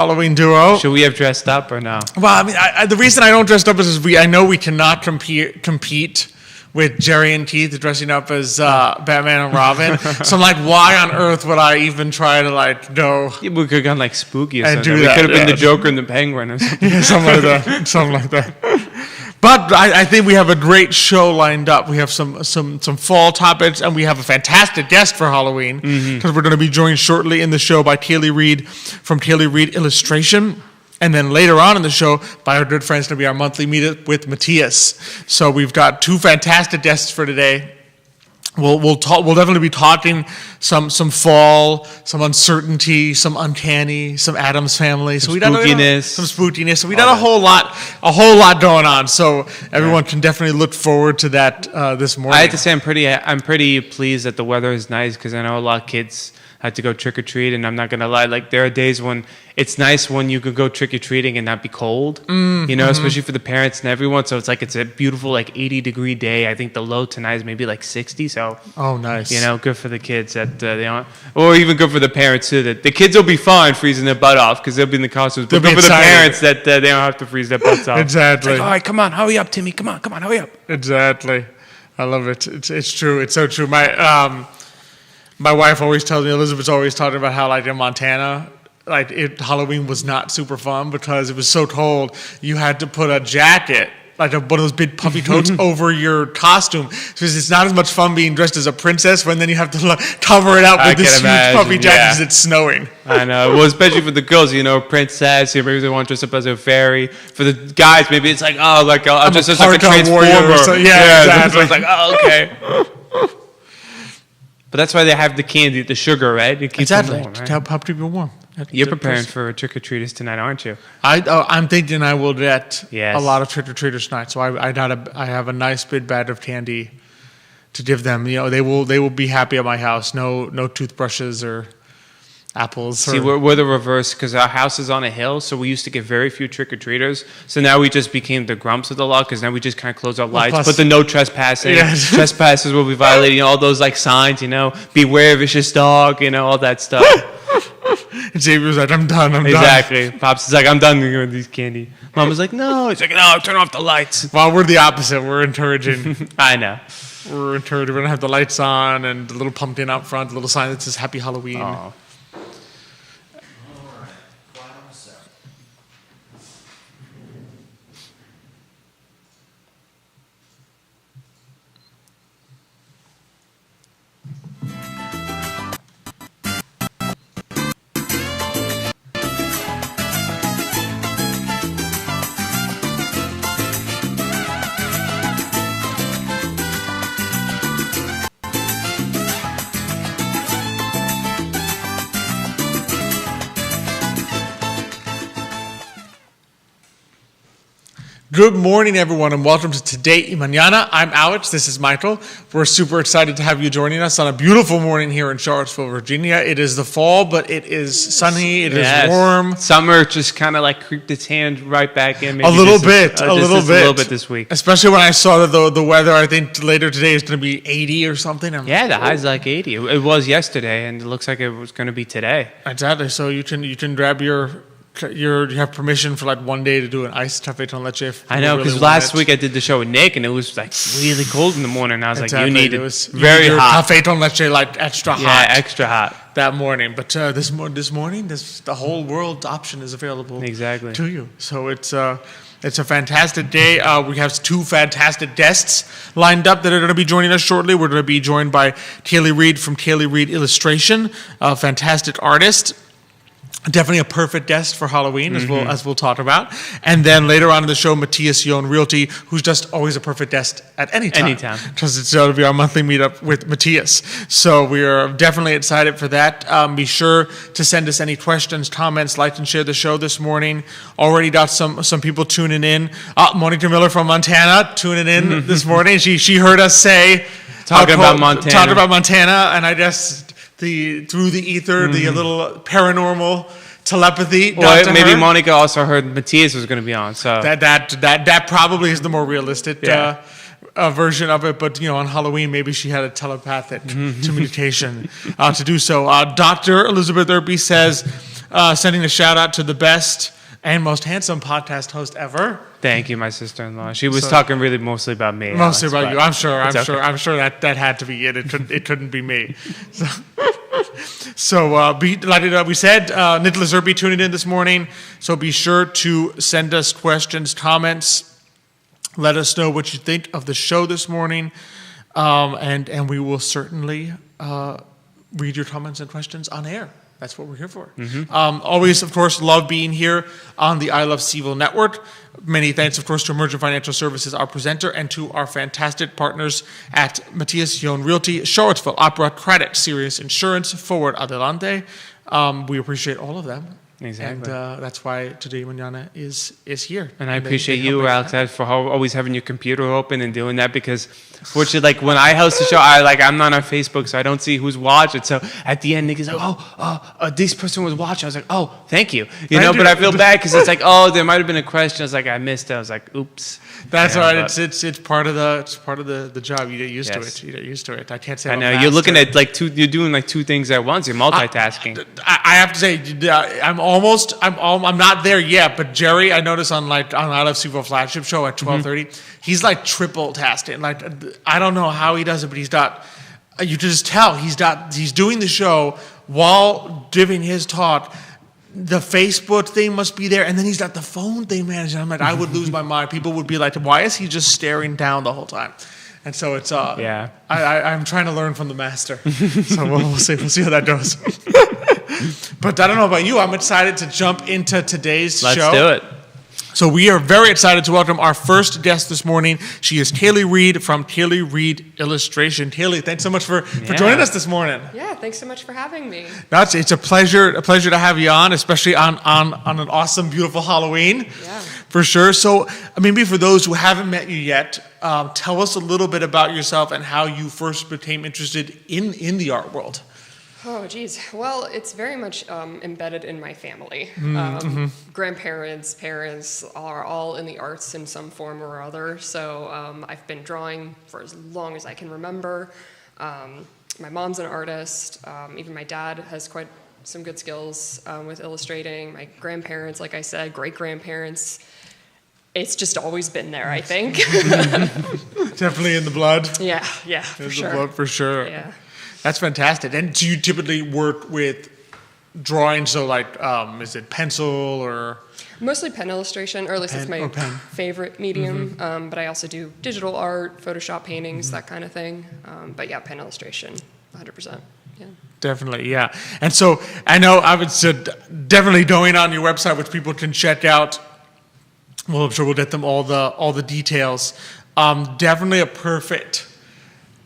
Halloween duo. Should we have dressed up or no? Well, I mean, the reason I don't dress up is I know we cannot compete with Jerry and Keith dressing up as Batman and Robin. So I'm like, why on earth would I even try to go? Yeah, we could have gone like spooky or And something. do We that, could have been yeah. the Joker and the Penguin or something. Yeah, something like that. But I think we have a great show lined up. We have some fall topics, and we have a fantastic guest for Halloween because we're going to be joined shortly in the show by Taylor Reed from Taylor Reed Illustration. And then later on in the show, by our good friends, going to be our monthly meetup with Matthias. So we've got two fantastic guests for today. We'll definitely be talking some fall, some uncertainty, some uncanny, some Addams Family, so spookiness. Some spookiness. So we got a whole lot going on. So everyone can definitely look forward to that this morning. I have to say I'm pretty pleased that the weather is nice because I know a lot of kids had to go trick or treat, and I'm not gonna lie, like there are days when it's nice when you could go trick or treating and not be cold, especially for the parents and everyone. So it's a beautiful 80-degree day. I think the low tonight is maybe 60. So oh, nice. Good for the kids that they aren't, or even good for the parents too. That the kids will be fine freezing their butt off because they'll be in the costumes. But good for the parents that they don't have to freeze their butts off. Exactly. All right, come on, hurry up, Timmy. Come on, hurry up. Exactly. I love it. It's true. It's so true. My wife always tells me, Elizabeth's always talking about how in Montana, Halloween was not super fun because it was so cold. You had to put a jacket, one of those big puffy coats over your costume. Because it's not as much fun being dressed as a princess when then you have to cover it up with this huge puffy jacket because it's snowing. I know. Well, especially for the girls, princess, maybe they want to dress up as a fairy. For the guys, maybe it's I'll dress as a transformer. Exactly. It's okay. But that's why they have the candy, the sugar, right? It keeps them warm, right? To help people warm. You're preparing for trick-or-treaters tonight, aren't you? I'm thinking I will get Yes. a lot of trick-or-treaters tonight. So I have a nice big bag of candy to give them. They will be happy at my house. No toothbrushes or apples. See, we're the reverse because our house is on a hill, so we used to get very few trick-or-treaters. So now we just became the grumps of the law because now we just kind of close our lights, plus- put the no trespassing. Yes. Trespassers will be violating all those signs, beware vicious dog, all that stuff. And Xavier's like, I'm done. Exactly. Pops is like, I'm done with these candy. Mom was like, no. He's like, no, turn off the lights. Well, we're the opposite. We're encouraging. I know. We're encouraging. We're going to have the lights on and the little pumpkin out front, the little sign that says Happy Halloween. Oh. Good morning, everyone, and welcome to Today y Mañana. I'm Alex. This is Michael. We're super excited to have you joining us on a beautiful morning here in Charlottesville, Virginia. It is the fall, but it is sunny. It is warm. Summer just kind of creeped its hand right back in. Maybe a little bit this week. Especially when I saw that the weather, I think later today is going to be 80 or something. Yeah, the high's 80. It was yesterday, and it looks like it was going to be today. Exactly. So you can grab you have permission for 1 day to do an iced café con leche. I know, because last week I did the show with Nick, and it was really cold in the morning. And I was exactly. you need it very hot. Café con leche extra hot. Yeah, extra hot that morning. But this morning, the whole world option is available exactly to you. So it's a fantastic day. We have two fantastic guests lined up that are going to be joining us shortly. We're going to be joined by Taylor Reed from Taylor Reed Illustration, a fantastic artist. Definitely a perfect guest for Halloween, as we'll talk about. And then later on in the show, Matthias Yon Realty, who's just always a perfect guest at any time. Anytime. Because it's going to be our monthly meetup with Matthias. So we are definitely excited for that. Be sure to send us any questions, comments, like and share the show this morning. Already got some people tuning in. Monica Miller from Montana tuning in this morning. She heard us say... Talking about Montana. And I guess... through the ether, the little paranormal telepathy. Well, maybe Monica also heard Matthias was going to be on. So that probably is the more realistic version of it. But on Halloween, maybe she had a telepathic communication to do so. Dr. Elizabeth Irby says, sending a shout out to the best and most handsome podcast host ever. Thank you, my sister-in-law. She was talking really mostly about me. Mostly Alex, about you. I'm sure. okay. I'm sure that had to be it. It couldn't be me. So be delighted. We said Nicholas Irby tuning in this morning. So be sure to send us questions, comments. Let us know what you think of the show this morning, and we will certainly read your comments and questions on air. That's what we're here for. Always, of course, love being here on the I Love CVille network. Many thanks, of course, to Emergent Financial Services, our presenter, and to our fantastic partners at Matthias Yohn Realty, Charlottesville Opera, Credit, Sirius Insurance, Forward Adelante. We appreciate all of them. Exactly. And that's why Today Mañana is here. And I appreciate you, Alex, for always having your computer open and doing that, because fortunately, like when I host the show, I'm not on Facebook, so I don't see who's watching. So at the end, Nick is like, this person was watching. I was like, oh, thank you. But I feel bad because it's like, oh, there might have been a question. I was like, I missed it. I was like, oops. That's all right. It's part of the job. You get used to it. You get used to it. I can't say. I know you're looking at you're doing like two things at once. You're multitasking. I have to say, I'm not there yet, but Jerry, I noticed on I Love CVille flagship show at 12:30, he's like triple tasking. Like I don't know how he does it, but he's got. You just tell he's doing the show while giving his talk. The Facebook thing must be there, and then he's got the phone thing managed. I'm like, I would lose my mind. People would be like, why is he just staring down the whole time? And so it's I'm trying to learn from the master. So we'll see how that goes. But I don't know about you. I'm excited to jump into today's show. Let's do it. So we are very excited to welcome our first guest this morning. She is Kaylee Reed from Kaylee Reed Illustration. Kaylee, thanks so much for joining us this morning. Yeah, thanks so much for having me. It's a pleasure to have you on, especially on an awesome, beautiful Halloween. Yeah. For sure. So maybe for those who haven't met you yet, tell us a little bit about yourself and how you first became interested in the art world. Oh, geez. Well, it's very much embedded in my family. Grandparents, parents are all in the arts in some form or other. So I've been drawing for as long as I can remember. My mom's an artist. Even my dad has quite some good skills with illustrating. My grandparents, like I said, great-grandparents. It's just always been there, I think. Definitely in the blood. Yeah, for sure. In the blood, for sure. Yeah. That's fantastic. And do you typically work with drawing? So is it pencil or? Mostly pen illustration, or at least it's my favorite medium. But I also do digital art, Photoshop paintings, that kind of thing. But yeah, pen illustration, 100%. Yeah. Definitely, yeah. And so I know I would definitely going on your website, which people can check out. Well, I'm sure we'll get them all the details. Definitely a perfect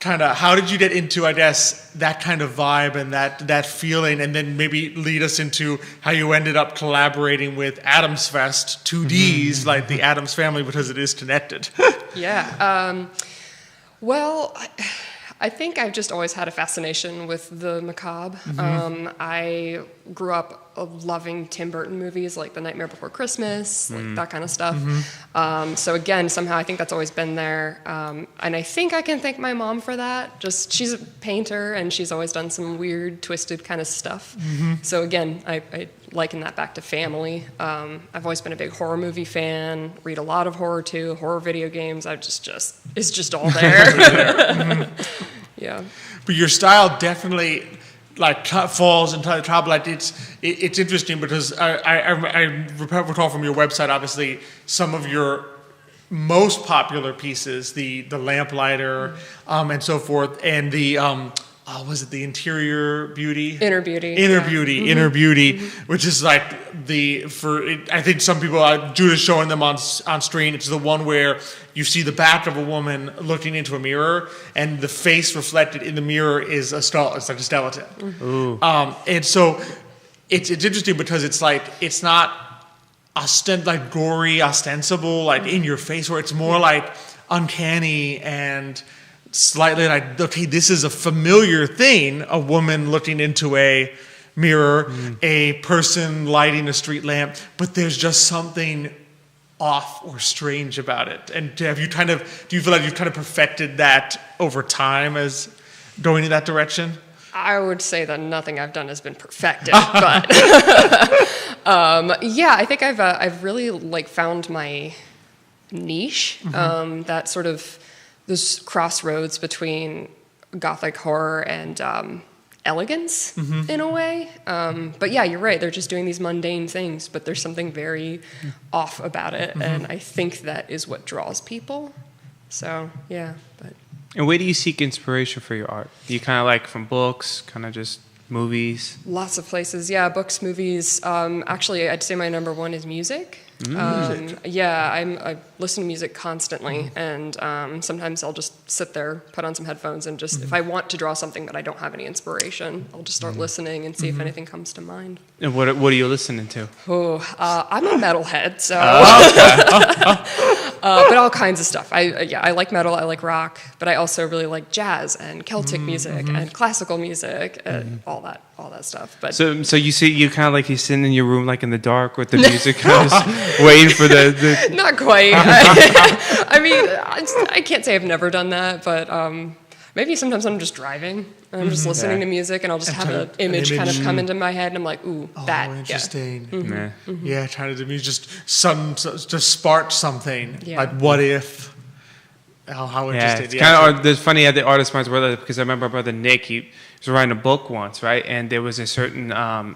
kind of. How did you get into, I guess, that kind of vibe and that feeling, and then maybe lead us into how you ended up collaborating with Addams Fest 2Ds, like the Addams family, because it is connected. Yeah. Well, I think I've just always had a fascination with the macabre. I grew up loving Tim Burton movies like The Nightmare Before Christmas, like that kind of stuff. So again, somehow I think that's always been there. And I think I can thank my mom for that. Just she's a painter and she's always done some weird, twisted kind of stuff. So again, I liken that back to family. I've always been a big horror movie fan, read a lot of horror too, horror video games. It's just all there. Yeah. But your style definitely falls into the top. Like it's interesting because I recall from your website, obviously, some of your most popular pieces, the lamplighter, and so forth, and the was it the Inner Beauty, which is like I think some people, Judah's showing them on screen. It's the one where you see the back of a woman looking into a mirror, and the face reflected in the mirror is it's like a skeleton. And so it's interesting because it's not gory, ostensible, like in your face, where it's more like uncanny and slightly like, okay, this is a familiar thing, a woman looking into a mirror, a person lighting a street lamp, but there's just something off or strange about it. And do you feel like you've kind of perfected that over time as going in that direction? I would say that nothing I've done has been perfected, but yeah, I think I've really like found my niche. That sort of those crossroads between Gothic horror and elegance in a way. But yeah, you're right. They're just doing these mundane things, but there's something very off about it, and I think that is what draws people. So yeah, but. And where do you seek inspiration for your art? Do you kind of like from books, kind of just movies? Lots of places, yeah. Books, movies. Actually, I'd say my number one is music. Yeah, I listen to music constantly, and sometimes I'll just sit there, put on some headphones, and just if I want to draw something but I don't have any inspiration, I'll just start listening and see if anything comes to mind. And what are you listening to? Oh, I'm a metalhead, so but all kinds of stuff. I like metal, I like rock, but I also really like jazz and Celtic music and classical music and all that stuff. But so you kind of like you're sitting in your room like in the dark with the music, kind of just waiting for the. Not quite. I mean, I can't say I've never done that, but maybe sometimes I'm just driving and I'm just listening to music and I'll just have an image kind of come into my head and I'm like, ooh, that. Interesting. Yeah. Yeah, trying to do just spark something. Yeah. Like, what if? How Yeah, interesting. it's kind of it's funny how the artist minds were because I remember my brother Nick, he was writing a book once, right? And there was a certain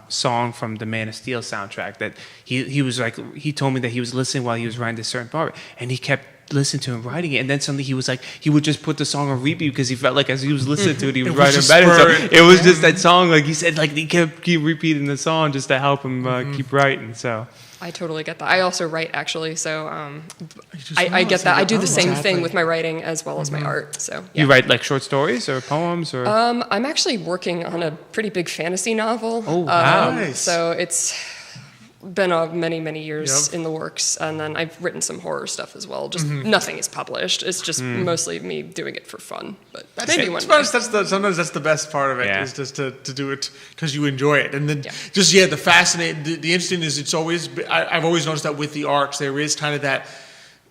song from the Man of Steel soundtrack that he was like, he told me that he was listening while he was writing this certain part, and he kept listening to him writing it, and then suddenly he was like, he would just put the song on repeat because he felt like as he was listening to it, he was writing better. So it was just that song, like he said, like he keep repeating the song just to help him keep writing. So. I totally get that. I also write, actually, so I get that. I do the same thing with my writing as well as my art. So yeah. You write like short stories or poems or? I'm actually working on a pretty big fantasy novel. Oh, wow. Nice. So it's been many years in the works, and then I've written some horror stuff as well. Just nothing is published. It's just mostly me doing it for fun. But maybe one day. Sometimes that's the best part of it, is just to do it because you enjoy it, and then the fascinating, the interesting is it's always I've always noticed that with the arts there is kind of that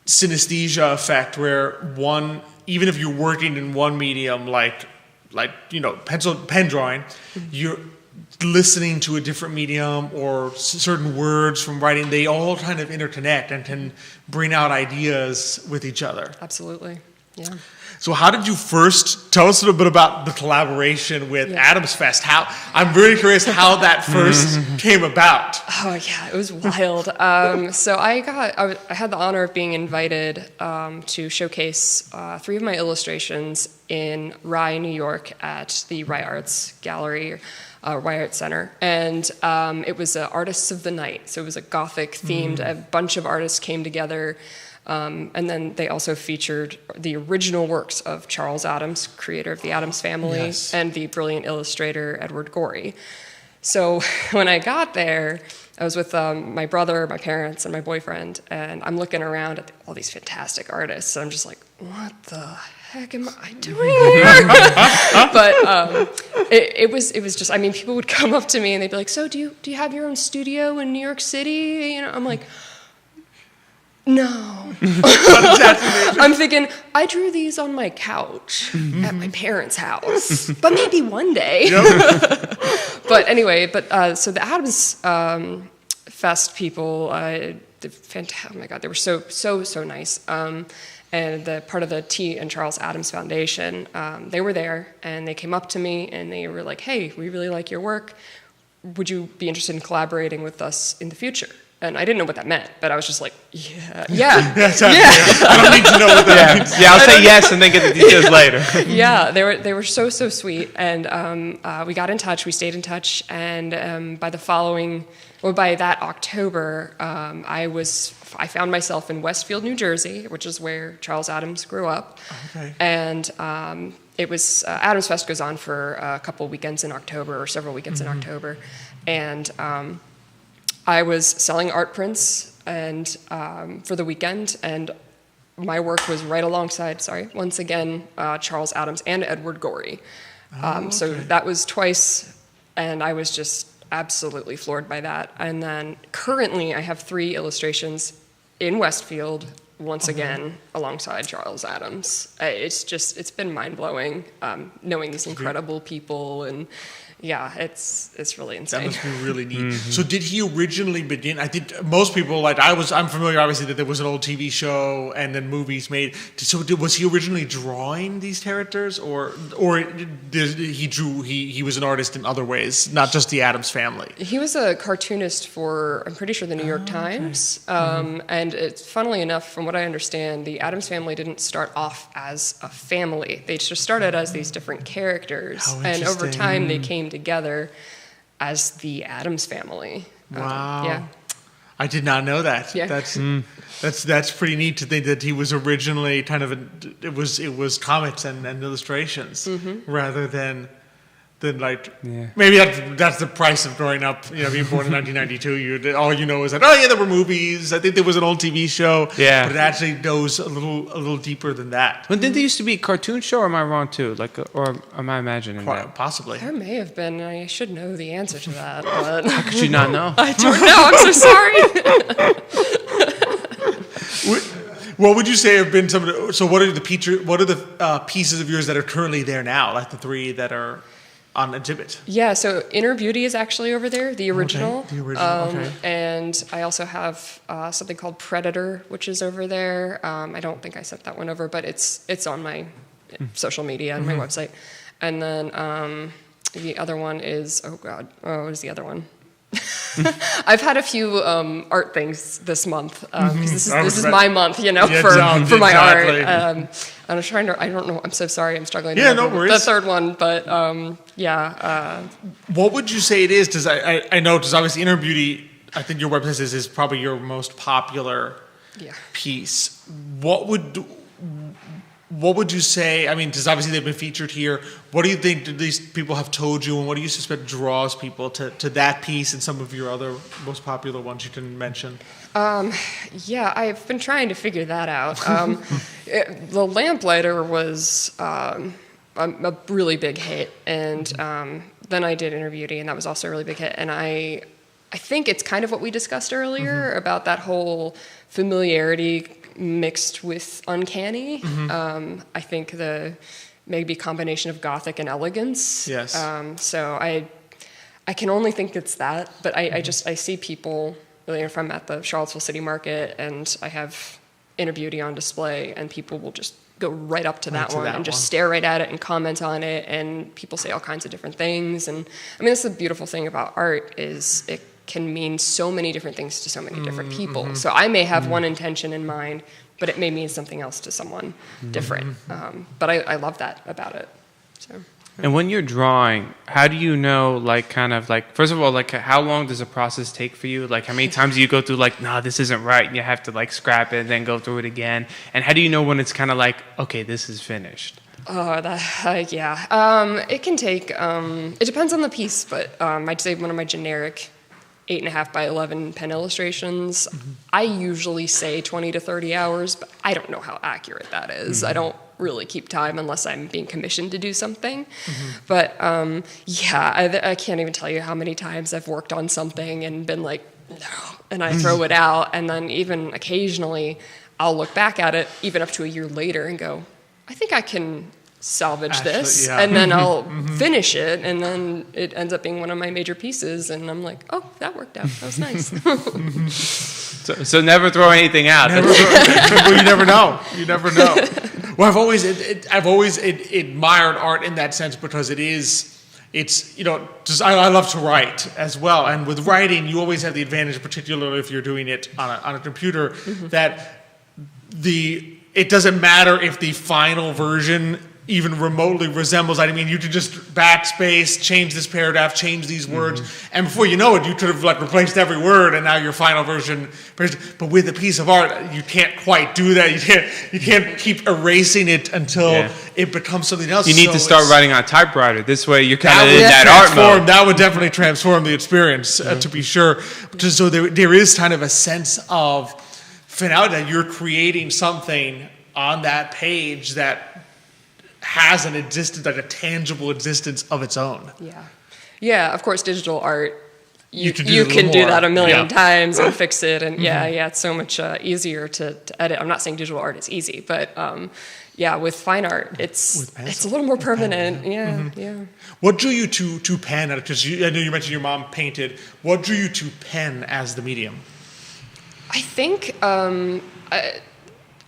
synesthesia effect where even if you're working in one medium like pen drawing, you're listening to a different medium or certain words from writing, they all kind of interconnect and can bring out ideas with each other. Absolutely, yeah. So how did you first, tell us a little bit about the collaboration with Adams Fest. I'm very curious how that first came about. Oh yeah, it was wild. So I had the honor of being invited to showcase 3 of my illustrations in Rye, New York at the Rye Arts Gallery, Rye Arts Center. And it was Artists of the Night. So it was a Gothic themed, a bunch of artists came together. And then they also featured the original works of Charles Addams, creator of the Addams Family, and the brilliant illustrator Edward Gorey. So when I got there, I was with my brother, my parents, and my boyfriend, and I'm looking around at all these fantastic artists, and I'm just like, what the heck am I doing here? But it was just, I mean, people would come up to me and they'd be like, so do you have your own studio in New York City? You know, I'm like, no. I'm thinking, I drew these on my couch at my parents' house, but maybe one day. But anyway, so the Adams Fest people, oh my God, they were so nice. And the part of the T. and Charles Addams Foundation, they were there, and they came up to me, and they were like, hey, we really like your work. Would you be interested in collaborating with us in the future? And I didn't know what that meant, but I was just like, yeah. I don't need to know what that means. Yeah, I'll say yes and then get the details later. Yeah, they were so sweet, and we got in touch. We stayed in touch, and by that October, I found myself in Westfield, New Jersey, which is where Charles Addams grew up. Okay. And it was Adams Fest goes on for a couple weekends in October, or several weekends in October, and I was selling art prints and for the weekend, and my work was right alongside, once again, Charles Addams and Edward Gorey. So that was twice, and I was just absolutely floored by that. And then currently I have 3 illustrations in Westfield once again alongside Charles Adams. It's been mind-blowing, knowing these incredible people, and yeah, it's really That insane. must be really neat. So did he originally begin? I think most people, like I'm familiar obviously that there was an old TV show and then movies made. So was he originally drawing these characters, or he was an artist in other ways, not just the Addams Family? He was a cartoonist for, I'm pretty sure, the New York Times. And it's, funnily enough, from what I understand, the Addams Family didn't start off as a family. They just started as these different characters. How And over interesting. time, they came together as the Addams Family. Wow. Yeah. I did not know that. Yeah. That's pretty neat to think that he was originally kind of it was comics and illustrations rather than like maybe that's the price of growing up, being born in 1992. All you know is that there were movies. I think there was an old TV show. Yeah. But it actually goes a little deeper than that. But didn't there used to be a cartoon show, or am I wong too? Like, or am I imagining that? Possibly. There may have been. I should know the answer to that, but Could you not know? I don't know. I'm so sorry. What would you say have been some of the? So what are the pieces of yours that are currently there now? Like the 3 that are on exhibit. Yeah, so Inner Beauty is actually over there, the original. Okay, the original, okay. And I also have something called Predator, which is over there. I don't think I sent that one over, but it's on my social media and my website. And then the other one is, what is the other one? I've had a few art things this month because this is my month, for my exactly. art. I'm trying to. I don't know. I'm so sorry. I'm struggling. Yeah, to remember no worries. the third one, but What would you say it is? Because I know, because obviously Inner Beauty, I think your website is probably your most popular piece. What would you say? I mean, because obviously they've been featured here. What do you think these people have told you, and what do you suspect draws people to that piece and some of your other most popular ones you can mention? I've been trying to figure that out. The Lamplighter was a really big hit, and then I did Inner Beauty, and that was also a really big hit. And I think it's kind of what we discussed earlier about that whole familiarity mixed with uncanny. I think the maybe combination of gothic and elegance. Yes. So I can only think it's that, but I see people. If I'm at the Charlottesville City Market and I have Inner Beauty on display, and people will just go right up to that one and just stare right at it and comment on it, and people say all kinds of different things. And I mean, that's the beautiful thing about art is it can mean so many different things to so many different people. So I may have one intention in mind, but it may mean something else to someone different. But I love that about it. So. And when you're drawing, how do you know, first of all, how long does a process take for you? Like, how many times do you go through, no, this isn't right, and you have to, scrap it and then go through it again? And how do you know when it's kind of okay, this is finished? It can take, it depends on the piece, but I'd say one of my generic 8.5 by 11 pen illustrations, I usually say 20 to 30 hours, but I don't know how accurate that is. I don't really keep time unless I'm being commissioned to do something. But I can't even tell you how many times I've worked on something and been like, no, and I throw it out. And then even occasionally I'll look back at it even up to a year later and go, I think I can salvage this. And then I'll finish it, and then it ends up being one of my major pieces, and I'm like, oh, that worked out. That was nice. So never throw anything out. Well, you never know. You never know. Well, I've always admired art in that sense because I love to write as well, and with writing you always have the advantage, particularly if you're doing it on a computer, that it doesn't matter if the final version even remotely resembles. I mean, you could just backspace, change this paragraph, change these words, and before you know it, you could have replaced every word, and now your final version. But with a piece of art, you can't quite do that. You can't keep erasing it until it becomes something else. You need to start writing on a typewriter. This way, you're kind of in that art mode. That would definitely transform the experience, to be sure. So there is kind of a sense of finality that you're creating something on that page that has an existence, a tangible existence of its own. Yeah. Of course, digital art you can do, you it a can little do more. that a million Yeah. times and fix it. And yeah, it's so much easier to edit. I'm not saying digital art is easy, but yeah, with fine art, it's a little more permanent. Yeah. What drew you to pen? Because I know you mentioned your mom painted. What drew you to pen as the medium? I think,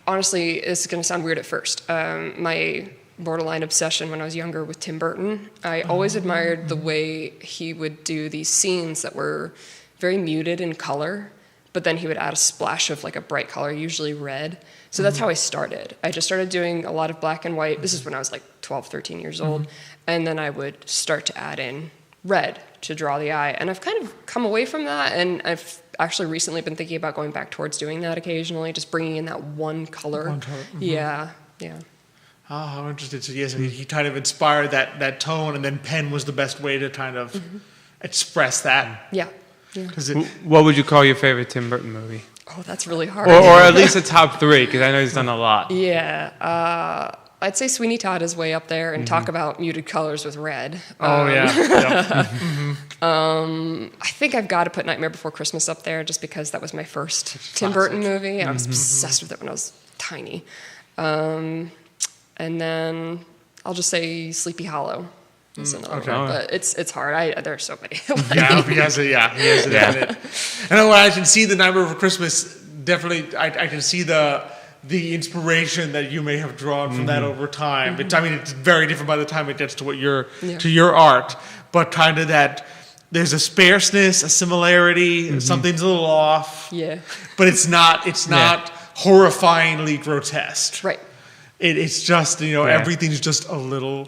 honestly, this is going to sound weird at first. My borderline obsession when I was younger with Tim Burton, I always admired the way he would do these scenes that were very muted in color, but then he would add a splash of like a bright color, usually red. So that's how I started. I just started doing a lot of black and white. This is when I was like 12, 13 years old. And then I would start to add in red to draw the eye. And I've kind of come away from that, and I've actually recently been thinking about going back towards doing that occasionally, just bringing in that one color. Yeah. Oh, how interesting. So yes, he kind of inspired that tone, and then pen was the best way to kind of express that. Yeah. What would you call your favorite Tim Burton movie? Oh, that's really hard. Or at least a top 3, because I know he's done a lot. Yeah. I'd say Sweeney Todd is way up there, and talk about muted colors with red. Yeah. I think I've got to put Nightmare Before Christmas up there, just because that was my first Tim Burton movie. I was obsessed with it when I was tiny. And then I'll just say Sleepy Hollow. That's another one, but it's hard. There's so many. Yeah, he has it in it. And I can see the Nightmare Before Christmas. Definitely, I can see the inspiration that you may have drawn from that over time. But I mean, it's very different by the time it gets to to your art. But kind of that, there's a sparseness, a similarity. Something's a little off. Yeah. But it's not horrifyingly grotesque. Right. It's just everything's just a little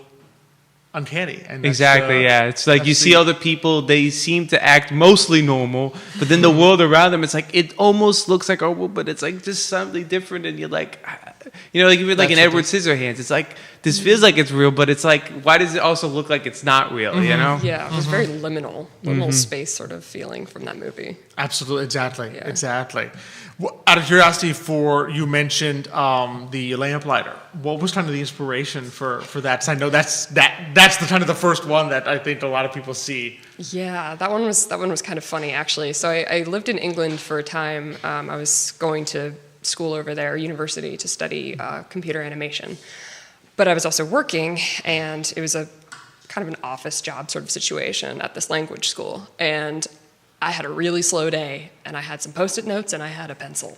uncanny. And Exactly, yeah. It's like you see other people, they seem to act mostly normal, but then the world around them, it's like, it almost looks like normal, but it's like just something different, and you're like, like even like in Edward Scissorhands, it's like, this feels like it's real, but it's like, why does it also look like it's not real, you know? Yeah, it was very liminal space sort of feeling from that movie. Absolutely, exactly. Out of curiosity, you mentioned the Lamplighter. What was kind of the inspiration for that? 'Cause I know that's the kind of the first one that I think a lot of people see. Yeah, that one was kind of funny actually. So I lived in England for a time. I was going to school over there, university, to study computer animation, but I was also working, and it was a kind of an office job sort of situation at this language school, and I had a really slow day, and I had some Post-it notes, and I had a pencil.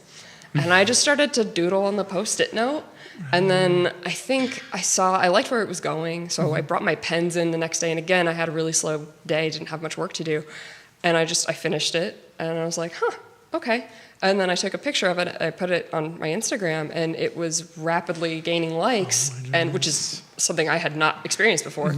And I just started to doodle on the Post-it note, and then I think I liked where it was going, so I brought my pens in the next day, and again, I had a really slow day, didn't have much work to do, and I finished it, and I was like, okay. And then I took a picture of it, I put it on my Instagram, and it was rapidly gaining likes, and which is something I had not experienced before.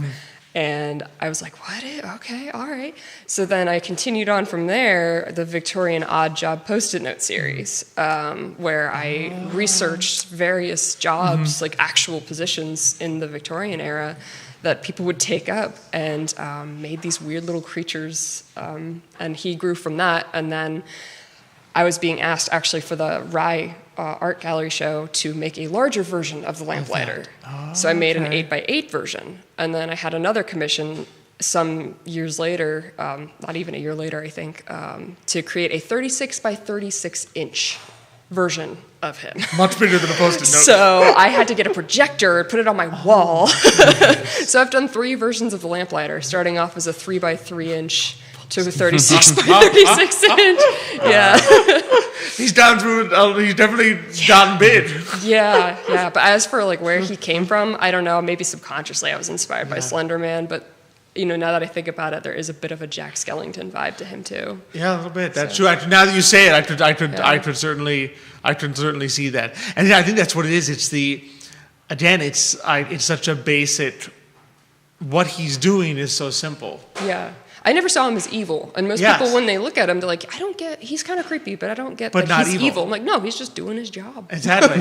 And I was like, what? Okay, all right. So then I continued on from there, the Victorian Odd Job Post-it Note series, where I researched various jobs, like actual positions in the Victorian era that people would take up, and made these weird little creatures. And he grew from that. And then I was being asked actually for the Rye Art Gallery show to make a larger version of the Lamplighter. So I made an 8x8 version. And then I had another commission some years later, not even a year later, I think, to create a 36 by 36 inch version of him. Much bigger than a Post-it note. So I had to get a projector, put it on my wall. So I've done 3 versions of the Lamplighter, starting off as a 3 by 3 inch to a 36 by 36 inch. Yeah. He's he's definitely gotten big. Yeah. But as for like where he came from, I don't know. Maybe subconsciously I was inspired by Slender Man, but now that I think about it, there is a bit of a Jack Skellington vibe to him too. Yeah, a little bit. That's true. Now that you say it, I could certainly see that. And I think that's what it is. It's such a basic. What he's doing is so simple. Yeah. I never saw him as evil. And most people, when they look at him, they're like, he's kind of creepy, but I don't get that he's evil. I'm like, no, he's just doing his job. Exactly.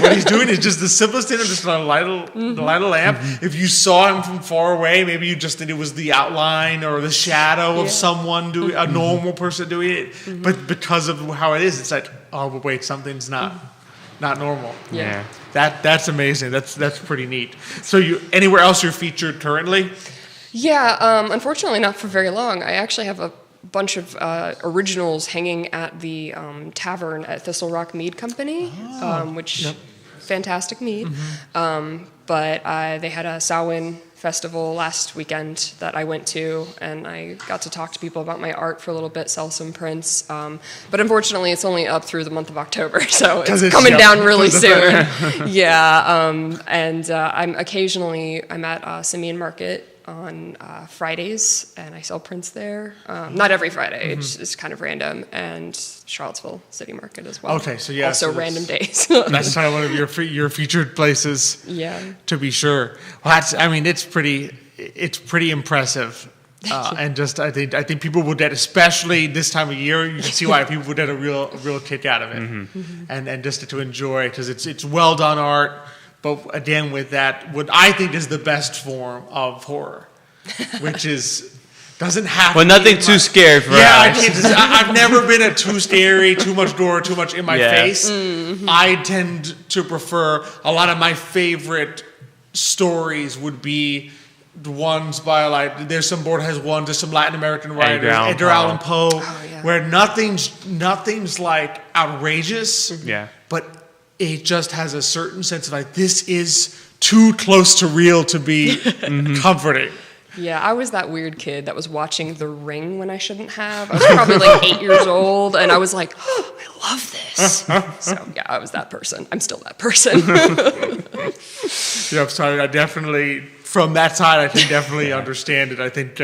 What he's doing is just the simplest thing, just a light a lamp. If you saw him from far away, maybe you just think it was the outline or the shadow of someone doing, a normal person doing it. But because of how it is, it's like, oh, but wait, something's not normal. Yeah. That's amazing. That's pretty neat. So anywhere else you're featured currently? Yeah, unfortunately not for very long. I actually have a bunch of originals hanging at the tavern at Thistle Rock Mead Company, which fantastic mead. But they had a Samhain festival last weekend that I went to, and I got to talk to people about my art for a little bit, sell some prints. But unfortunately, it's only up through the month of October, so it's coming down really soon. Yeah, and I'm at Simeon Market on Fridays, and I sell prints there. Not every Friday, it's kind of random, and Charlottesville City Market as well. Okay, so yeah, also random days. That's kind of one of your featured places. Yeah, to be sure. Well, it's pretty impressive, and just I think people would get, especially this time of year, you can see why people would get a real kick out of it, and just to enjoy, because it's well done art. But again, with that, what I think is the best form of horror, which doesn't have. Well, nothing too scary for us. I've never been a too scary, too much gore, too much in my face. I tend to prefer a lot of my favorite stories would be the ones by, like, there's some Borges ones, there's some Latin American writers, Edgar Allan Poe, where nothing's like outrageous, but it just has a certain sense of, like, this is too close to real to be comforting. Yeah, I was that weird kid that was watching The Ring when I shouldn't have. I was probably like 8 years old, and I was like, oh, I love this. So, yeah, I was that person. I'm still that person. Yeah, I'm sorry. I definitely, from that side, I can definitely understand it. I think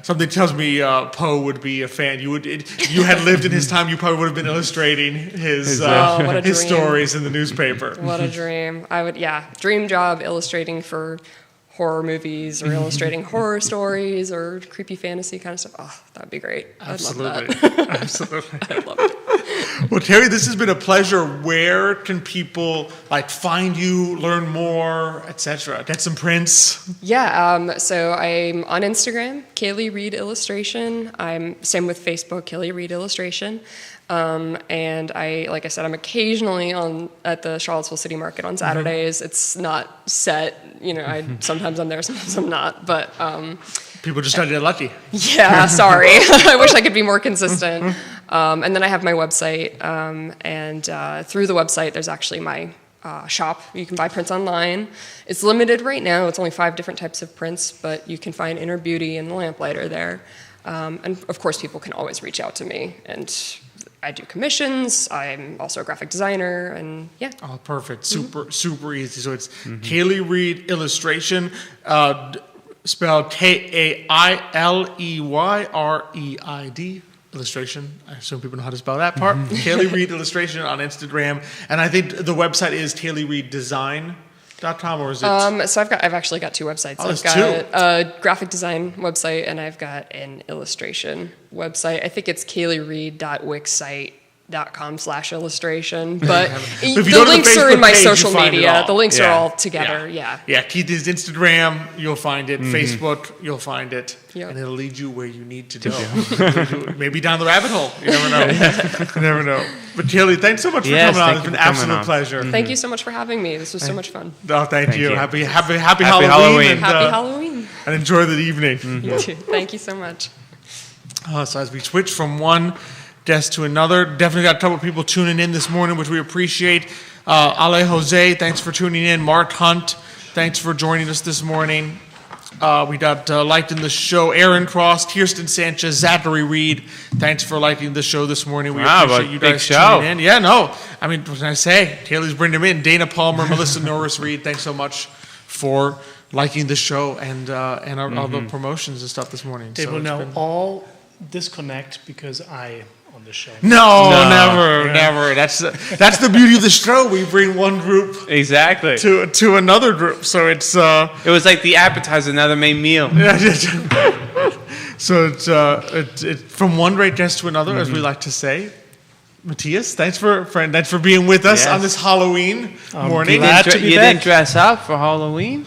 something tells me Poe would be a fan. If you had lived in his time, you probably would have been illustrating his stories in the newspaper. What a dream. Dream job illustrating for horror movies or illustrating horror stories or creepy fantasy kind of stuff. Oh, that'd be great. Absolutely. I'd love that. Absolutely. I'd love it. Well, Terry, this has been a pleasure. Where can people find you, learn more, etc.? Get some prints? Yeah, so I'm on Instagram, Kaylee Reed Illustration. I'm same with Facebook, Kaylee Reed Illustration. And like I said, I'm occasionally at the Charlottesville City Market on Saturdays. It's not set, sometimes I'm there, sometimes I'm not, but people just got to get lucky. Yeah, sorry. I wish I could be more consistent. And then I have my website, and through the website, there's actually my shop. You can buy prints online. It's limited right now. It's only 5 different types of prints, but you can find Inner Beauty and The Lamplighter there. And of course, people can always reach out to me, and I do commissions. I'm also a graphic designer, and yeah. Oh, perfect. Super easy. So it's Kaylee Reed Illustration, spelled Kaileyreid Illustration. I assume people know how to spell that part. Kaylee Reed Illustration on Instagram, and I think the website is KayleeReedDesign.com, or is it? So I've actually got 2 websites. Oh, I've got a graphic design website, and I've got an illustration website. I think it's KayleeReed.wixsite.com/illustration, but the links are in my social media. The links are all together. Yeah. Keith is Instagram. You'll find it. Facebook. You'll find it, and it'll lead you where you need to go. Maybe down the rabbit hole. You never know. You never know. But Kaylee, thanks so much for coming on. It's been an absolute pleasure. Thank you so much for having me. This was so much fun. Oh, thank you. Happy Halloween. And, happy Halloween. And enjoy the evening. You too. Thank you so much. So as we switch from one guest to another, definitely got a couple of people tuning in this morning, which we appreciate. Ale Jose, thanks for tuning in. Mark Hunt, thanks for joining us this morning. We got liking the show, Aaron Cross, Kirsten Sanchez, Zachary Reed. Thanks for liking the show this morning. We appreciate you guys tuning in. Yeah, no. I mean, what can I say? Kaylee's bringing them in. Dana Palmer, Melissa Norris Reed, thanks so much for liking the show and all the promotions and stuff this morning. They will now all disconnect because I on the show. No, never. That's the beauty of the show. We bring one group to another group. So it's it was like the appetizer, now the main meal. So it's from one great guest to another, as we like to say. Matthias, thanks for being with us on this Halloween morning. You didn't dress up for Halloween?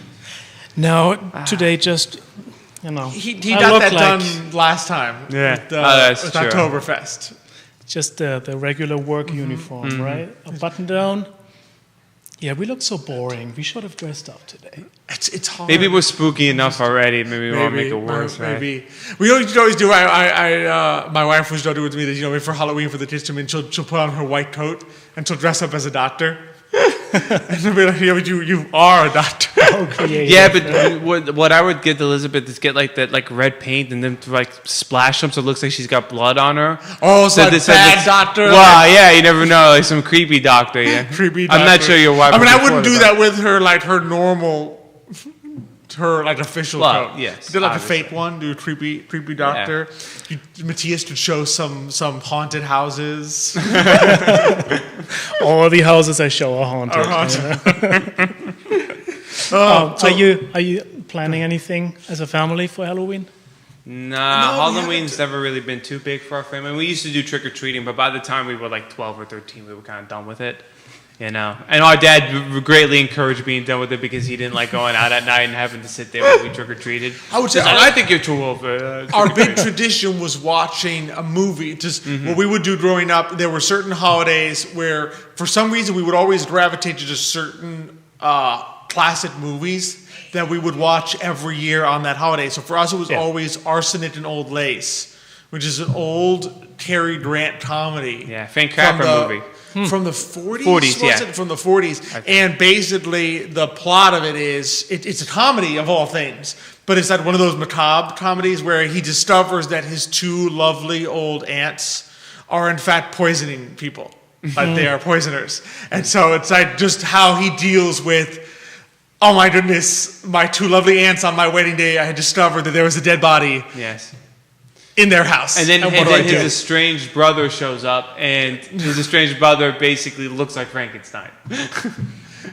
No, today just. He got that done last time. Yeah, with Oktoberfest. Just the regular work uniform, right? A button down, Yeah, we look so boring. We should have dressed up today. It's hard. Maybe we're spooky enough already. Maybe we won't make it worse, right? Maybe we always do. My wife was doing with me that for Halloween for the kids to come in, she'll put on her white coat and she'll dress up as a doctor. And she'll be like, yeah, but you are a doctor. Yeah, but what I would get Elizabeth is get like that red paint and then to like splash them so it looks like she's got blood on her. Oh, so like bad doctor. Well, yeah, you never know, like some creepy doctor. Yeah, creepy doctor. I'm not sure your wife. I mean, I wouldn't do that with her like her normal. Her like official coat. Yes, do like a fake one. Do a creepy doctor. Yeah. Matthias could show some haunted houses. All the houses I show are haunted. Are you planning anything as a family for Halloween? Nah, Halloween's never really been too big for our family. We used to do trick or treating, but by the time we were like 12 or 13, we were kind of done with it. And our dad greatly encouraged being done with it because he didn't like going out at night and having to sit there when we trick or treated. I would say, I think you're too old for our big tradition was watching a movie. Just what we would do growing up. There were certain holidays where, for some reason, we would always gravitate to just certain classic movies that we would watch every year on that holiday. So for us, it was always Arsenic and Old Lace, which is an old Cary Grant comedy. Yeah, Frank Capra movie. From the 40s? 40s, yeah. From the 40s. And basically, the plot of it is, it's a comedy of all things, but it's like one of those macabre comedies where he discovers that his two lovely old aunts are in fact poisoning people. Like they are poisoners. And so it's like just how he deals with, oh my goodness, my two lovely aunts on my wedding day, I had discovered that there was a dead body. Yes. In their house. And then his estranged brother shows up, and his estranged brother basically looks like Frankenstein.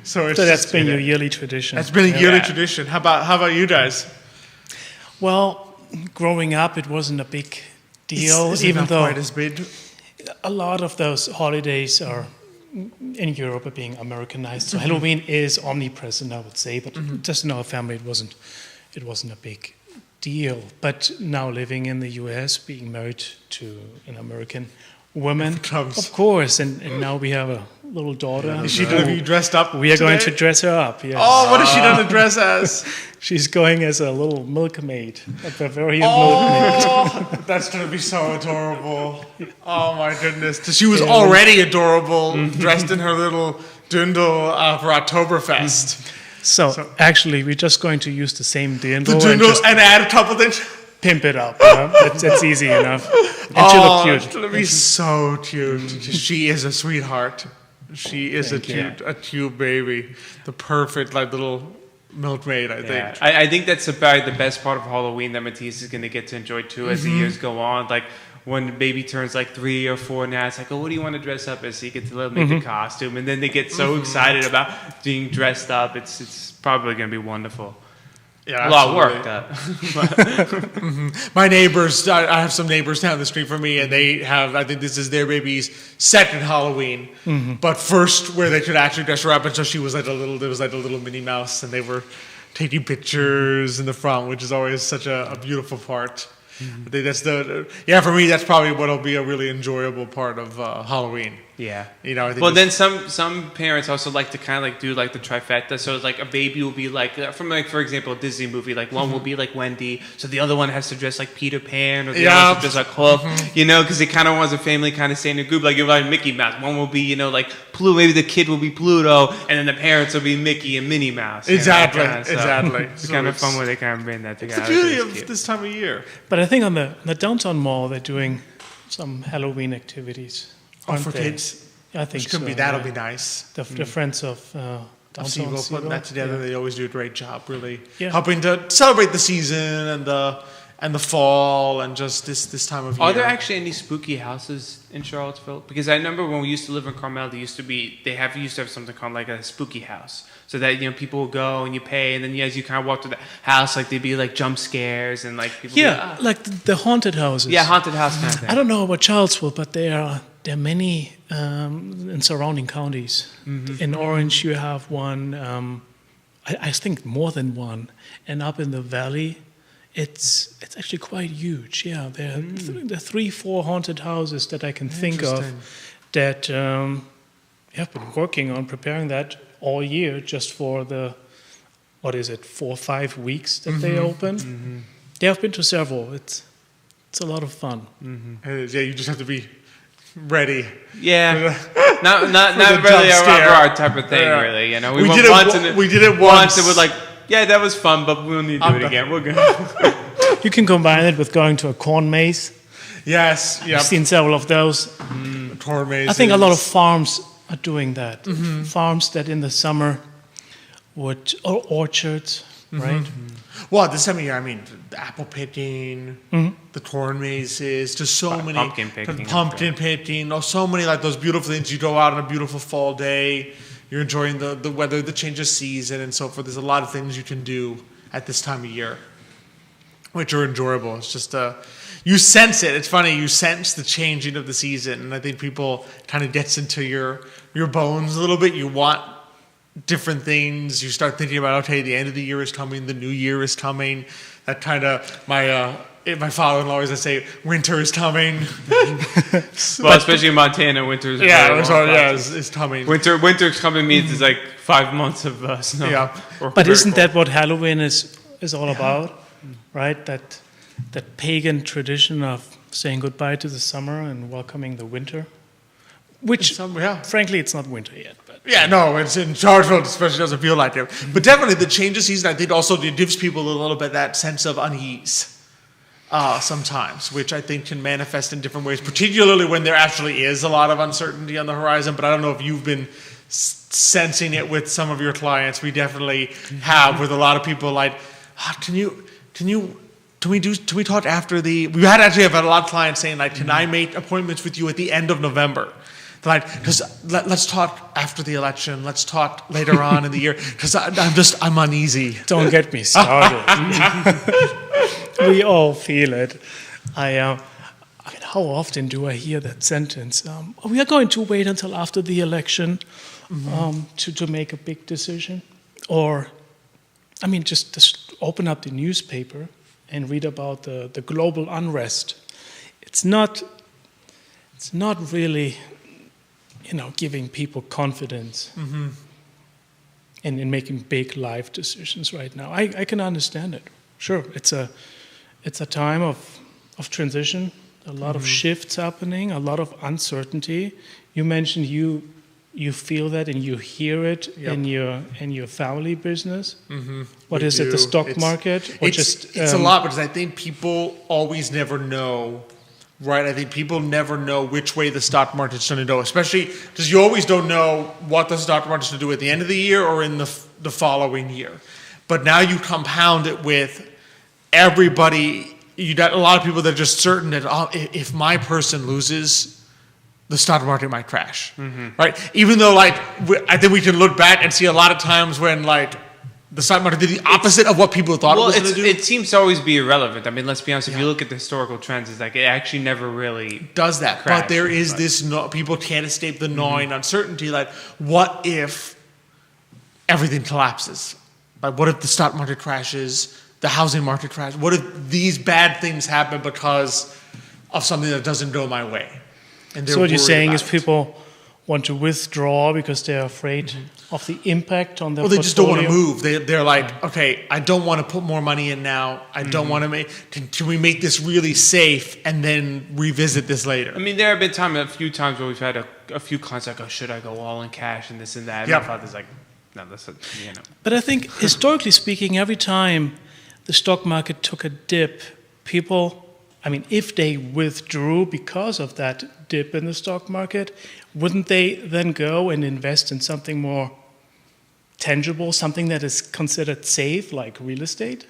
So that's been your yearly tradition. That's been a yearly tradition. How about you guys? Well, growing up, it wasn't a big deal, even though quite as big. A lot of those holidays are in Europe are being Americanized. So Halloween is omnipresent, I would say, but just in our family, it wasn't a big deal. But now living in the US, being married to an American woman, of course, and now we have a little daughter. Is she going to be dressed up? We are going to dress her up, yes. Oh, what is she going to dress as? She's going as a little milkmaid, a Bavarian milkmaid. That's going to be so adorable. Oh my goodness. She was already adorable, dressed in her little dundle for Oktoberfest. So actually, we're just going to use the same dindle and add a couple things. Pimp it up. That's easy enough. And she look cute. It's going to be so cute. She is a sweetheart. She is a cute baby. The perfect little milkmaid, I think. I think that's about the best part of Halloween that Matthias is going to get to enjoy too as the years go on. Like when the baby turns 3 or 4 now, it's like, oh, what do you want to dress up as? So you get to make the costume, and then they get so excited about being dressed up. It's probably going to be wonderful. Yeah, a lot of work. My neighbors, I have some neighbors down the street from me, and they have, I think this is their baby's second Halloween, but first where they could actually dress her up, and so she was there was a little Minnie Mouse, and they were taking pictures in the front, which is always such a beautiful part. I think that's for me, that's probably what'll be a really enjoyable part of Halloween. Yeah. I think then some parents also like to kind of do the trifecta. So it's like a baby will be from for example, a Disney movie. One will be like Wendy, so the other one has to dress like Peter Pan, or the other one has to dress like Hook. Because it kind of wants a family kind of stay in a group. Like you're like Mickey Mouse. One will be Pluto. Maybe the kid will be Pluto, and then the parents will be Mickey and Minnie Mouse. Exactly. It's kind of fun where they kind of bring that together. It's the beauty of this time of year. But I think on the downtown mall, they're doing some Halloween activities. For kids? I think so. That'll be nice. The Friends of Downtown Seawell putting that together. They always do a great job, really helping to celebrate the season and the fall and just this time of year. Are there actually any spooky houses in Charlottesville? Because I remember when we used to live in Carmel, they used to have something called a spooky house. So that people will go and you pay, and then as you kind of walk through the house, there'd be jump scares and people. Yeah, the haunted houses. Yeah, haunted house kind of thing. I don't know about Charlottesville, but there are many in surrounding counties. In Orange, you have one. I think more than one, and up in the valley, it's actually quite huge. Yeah, there are 3-4 haunted houses that I can think of that have been working on preparing that all year just for the, 4 or 5 weeks that they open. Yeah, I've been to several. It's a lot of fun. Yeah, you just have to be ready. Yeah, not the really jump our, scare. our type of thing, Yeah. really. You know, We went did it once, wo- and we did it once. once. It was like, yeah, that was fun, but we'll need to do it done. again. We're good. You can combine it with going to a corn maze. Yes, yeah. I've seen several of those. Corn mazes. I think a lot of farms are doing that. Farms that in the summer or orchards, right? Well, this time of year, I mean, the apple picking, the corn mazes, just so many. Pumpkin picking, Pumpkin picking. Oh, so many like those beautiful things. You go out on a beautiful fall day. You're enjoying the weather, the change of season, and so forth. There's a lot of things you can do at this time of year, which are enjoyable. It's just you sense it. It's funny. You sense the changing of the season, and I think people kind of gets into your bones a little bit. You want different things. You start thinking about, okay, the end of the year is coming, the new year is coming. That kind of my father-in-law always would say, winter is coming. Well, especially in Montana, winter is it's coming. Winter's coming means it's like 5 months of snow. Yeah. Or But very isn't cold. that what Halloween is all about, right? That pagan tradition of saying goodbye to the summer and welcoming the winter, which frankly it's not winter yet. But Yeah, no, it's in Charlottesville, especially doesn't feel like it. But definitely the change of season, I think also it gives people a little bit that sense of unease sometimes, which I think can manifest in different ways, particularly when there actually is a lot of uncertainty on the horizon. But I don't know if you've been sensing it with some of your clients. We definitely have with a lot of people like, can we talk after we actually have had a lot of clients saying like, can I make appointments with you at the end of November? Like, because let's talk after the election. Let's talk later on in the year. Because I'm uneasy. don't get me started. We all feel it. I mean, how often do I hear that sentence? We are going to wait until after the election to make a big decision. Or, I mean, just open up the newspaper and read about the global unrest. It's not really, giving people confidence in making big life decisions right now. I can understand it. Sure, it's a time of transition, a lot of shifts happening, a lot of uncertainty. You mentioned you feel that and you hear it in your family business. What is it? The stock market? Or It's a lot because I think people always never know. Right, I think people never know which way the stock market's going to go, especially because you always don't know what the stock market's going to do at the end of the year or in the following year. But now you compound it with everybody. You got a lot of people that are just certain that if my person loses, the stock market might crash. Right, even though I think we can look back and see a lot of times when the stock market did the opposite of what people thought it was going to do. It seems to always be irrelevant. I mean, let's be honest. If you look at the historical trends, it's like it actually never really does that. crashed, But there is this people can't escape the gnawing uncertainty. Like, what if everything collapses? Like, what if the stock market crashes, the housing market crashes? What if these bad things happen because of something that doesn't go my way? And So what you're saying is it. people want to withdraw because they're afraid of the impact on their Well, they just don't want to portfolio? move. They're like, okay, I don't want to put more money in now. I don't want to make. Can we make this really safe and then revisit this later? I mean, there have been a few times where we've had a few clients like, oh, should I go all in cash and this and that? And Yep. my father's like, no, that's But I think historically speaking, every time the stock market took a dip, if they withdrew because of that dip in the stock market, wouldn't they then go and invest in something more tangible, something that is considered safe, like real estate?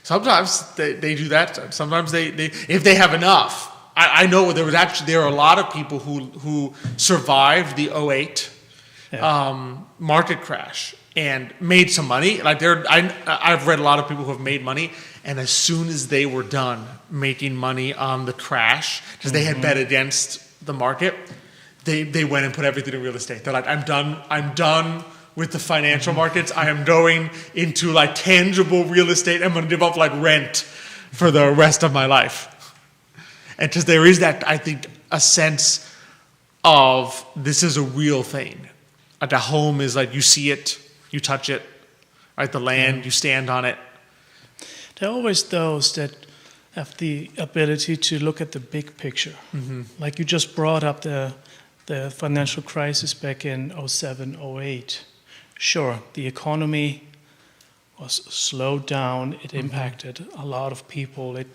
Sometimes they do that. Sometimes they if they have enough. I know there are a lot of people who survived the 2008 market crash and made some money. Like I've read a lot of people who have made money, and as soon as they were done making money on the crash, because they had bet against the market, they went and put everything in real estate. They're like, I'm done with the financial markets. I am going into tangible real estate. I'm going to give up rent for the rest of my life. And because there is that, I think, a sense of this is a real thing. Like a home is like you see it, you touch it, right? The land, you stand on it. There are always those that have the ability to look at the big picture. Like you just brought up the financial crisis back in 07, 08. Sure, the economy was slowed down. It impacted a lot of people. It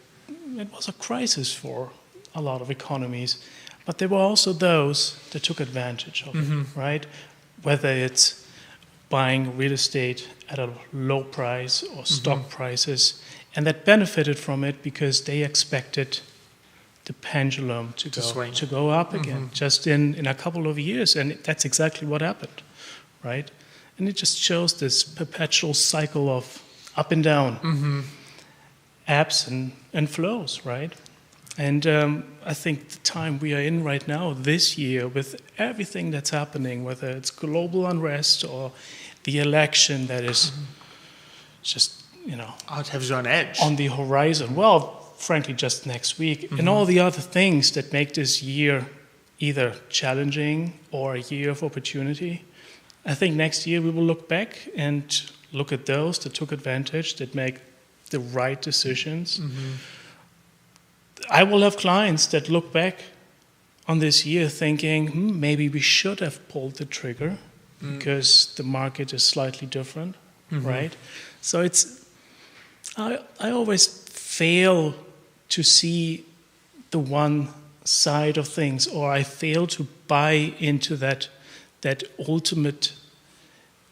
was a crisis for a lot of economies. But there were also those that took advantage of it, right? Whether it's buying real estate at a low price or stock prices, and that benefited from it because they expected the pendulum to go up again just in a couple of years, and that's exactly what happened, right? And it just shows this perpetual cycle of up and down, ebbs and flows, right? And I think the time we are in right now, this year, with everything that's happening, whether it's global unrest or the election that is just, it has you on edge. on the horizon. Well, frankly, just next week, and all the other things that make this year either challenging or a year of opportunity. I think next year we will look back and look at those that took advantage, that make the right decisions. I will have clients that look back on this year thinking, maybe we should have pulled the trigger because the market is slightly different, right? So I always fail to see the one side of things, or I fail to buy into that ultimate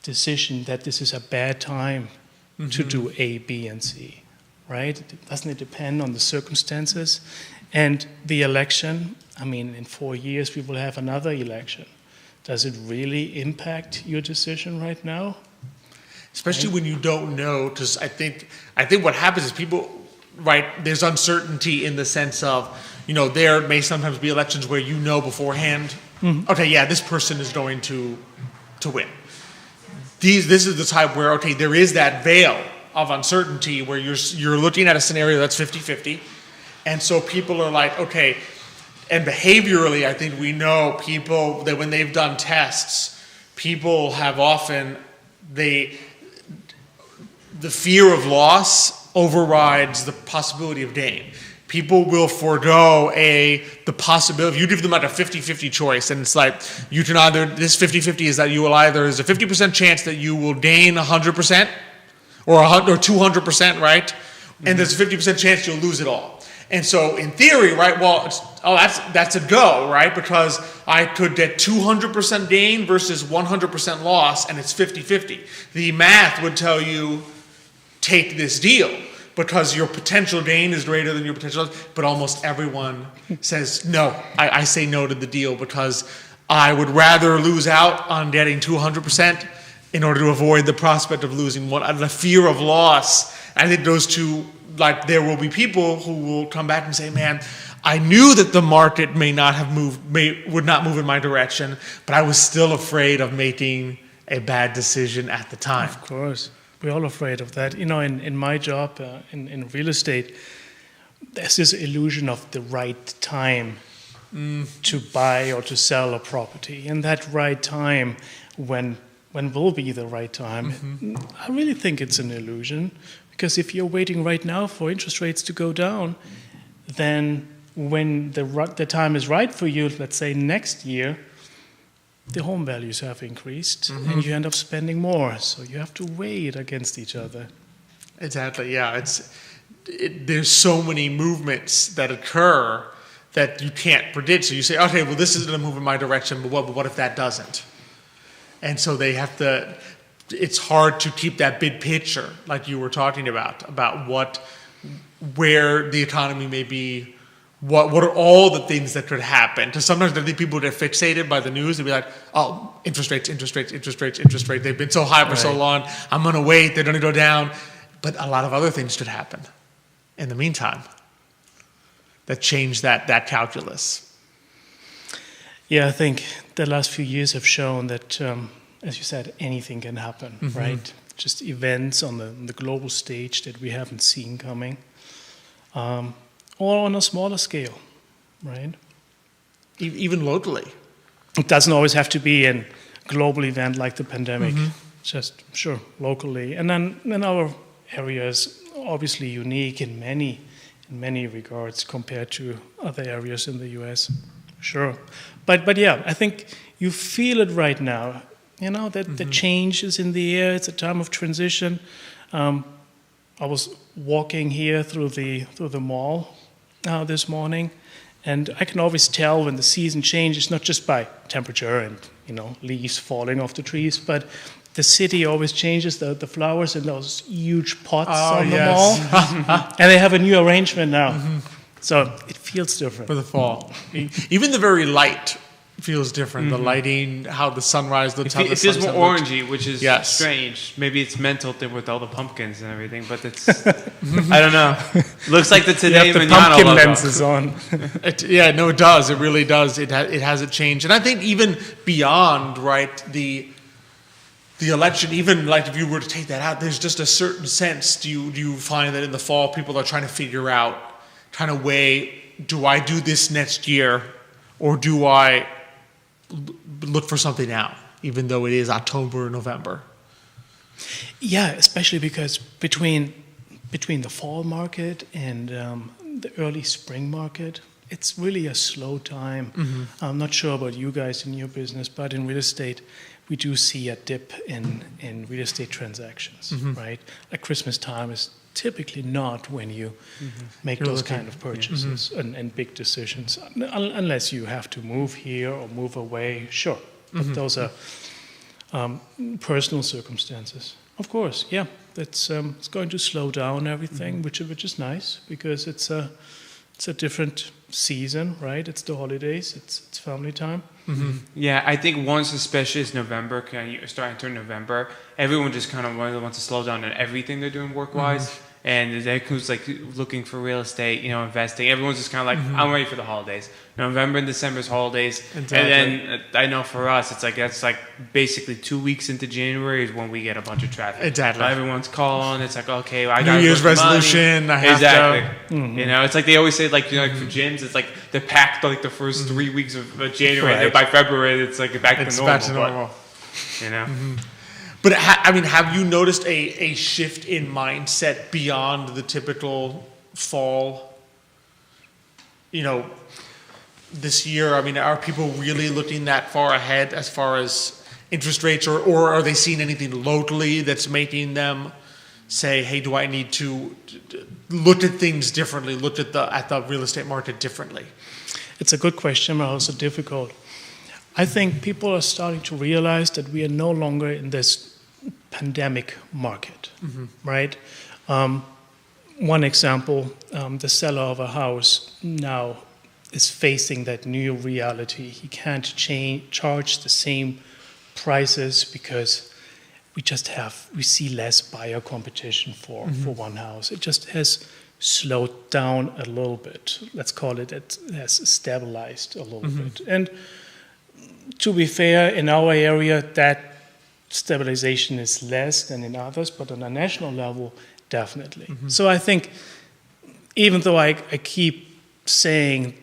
decision that this is a bad time to do A, B, and C, right? Doesn't it depend on the circumstances? And the election, I mean, in 4 years we will have another election. Does it really impact your decision right now? Especially when you don't know, because I think what happens is people, right, there's uncertainty in the sense of, there may sometimes be elections where you know beforehand, okay, yeah, this person is going to win. This is the time where, okay, there is that veil of uncertainty where you're looking at a scenario that's 50-50, and so people are like, okay, and behaviorally, I think we know people that when they've done tests, people have often, the fear of loss overrides the possibility of gain. People will forego the possibility. If you give them like a 50-50 choice, and it's like, you can either, this 50-50 is that you will either, there's a 50% chance that you will gain 100% or 200%, right? And there's a 50% chance you'll lose it all. And so in theory, right, well, that's a go, right? Because I could get 200% gain versus 100% loss, and it's 50-50. The math would tell you, take this deal, because your potential gain is greater than your potential loss. But almost everyone says, no, I say no to the deal because I would rather lose out on getting 200% in order to avoid the prospect of losing one, the fear of loss. I think those two, like, there will be people who will come back and say, man, I knew that the market would not move in my direction, but I was still afraid of making a bad decision at the time. Of course. We're all afraid of that. In my job, in real estate, there's this illusion of the right time to buy or to sell a property. And that right time, when will be the right time, I really think it's an illusion. Because if you're waiting right now for interest rates to go down, then when the time is right for you, let's say next year, the home values have increased and you end up spending more. So you have to weigh it against each other. Exactly, yeah. There's so many movements that occur that you can't predict. So you say, okay, well, this is going to move in my direction, but what if that doesn't? And so they have to, it's hard to keep that big picture like you were talking about where the economy may be. What are all the things that could happen? Because sometimes I think people get fixated by the news and be like, oh, interest rates. They've been so high for so long. I'm going to wait. They're going to go down. But a lot of other things could happen in the meantime that change that calculus. Yeah, I think the last few years have shown that, as you said, anything can happen, right? Just events on the global stage that we haven't seen coming. Or on a smaller scale, right? Even locally. It doesn't always have to be in global event like the pandemic, just sure locally. And then our area is obviously unique in many regards compared to other areas in the U.S. Sure, but yeah, I think you feel it right now. You know that the change is in the air. It's a time of transition. I was walking here through the mall this morning, and I can always tell when the season changes, not just by temperature and leaves falling off the trees, but the city always changes the flowers in those huge pots on the mall, and they have a new arrangement now, so it feels different for the fall. Even the very light feels different. The lighting, how the sunrise looks, how the it feels more sunset looks. orangey, which is strange. Maybe it's mental thing with all the pumpkins and everything, but it's I don't know. Looks like the Today you have the Manana pumpkin logo. lenses on. It does. It really does. It hasn't changed, and I think even beyond the election, even like if you were to take that out, there's just a certain sense. Do you find that in the fall people are trying to figure out, trying to weigh, do I do this next year, or do I look for something now, even though it is October or November? Yeah, especially because between the fall market and the early spring market, it's really a slow time. I'm not sure about you guys in your business, but in real estate, we do see a dip in real estate transactions, right? Like Christmas time is typically not when you make those kind of purchases and big decisions, unless you have to move here or move away, sure. But those are personal circumstances. Of course, yeah, it's going to slow down everything, which is nice because it's a different season, right? It's the holidays, it's family time. Yeah, I think once, especially it's November, starting to November, everyone just kind of wants to slow down on everything they're doing work-wise. And that who's like looking for real estate, investing. Everyone's just kind of like, I'm ready for the holidays. November and December's holidays. Exactly. And then I know for us, that's like basically 2 weeks into January is when we get a bunch of traffic. Exactly. Everyone's calling. It's like, okay, well, I New got Year's resolution. I have exactly. It's like they always say, like, like for gyms, it's like they're packed like the first 3 weeks of January. Right. And then by February, it's like back to normal. Back to normal. But have you noticed a shift in mindset beyond the typical fall? This year, are people really looking that far ahead as far as interest rates, or are they seeing anything locally that's making them say, "Hey, do I need to look at things differently? Look at the real estate market differently?" It's a good question, but also difficult. I think people are starting to realize that we are no longer in this pandemic market, right? One example, the seller of a house now is facing that new reality. He can't charge the same prices because we see less buyer competition for one house. It just has slowed down a little bit. Let's call it has stabilized a little bit. And to be fair, in our area, that stabilization is less than in others, but on a national level, definitely. So I think, even though I keep saying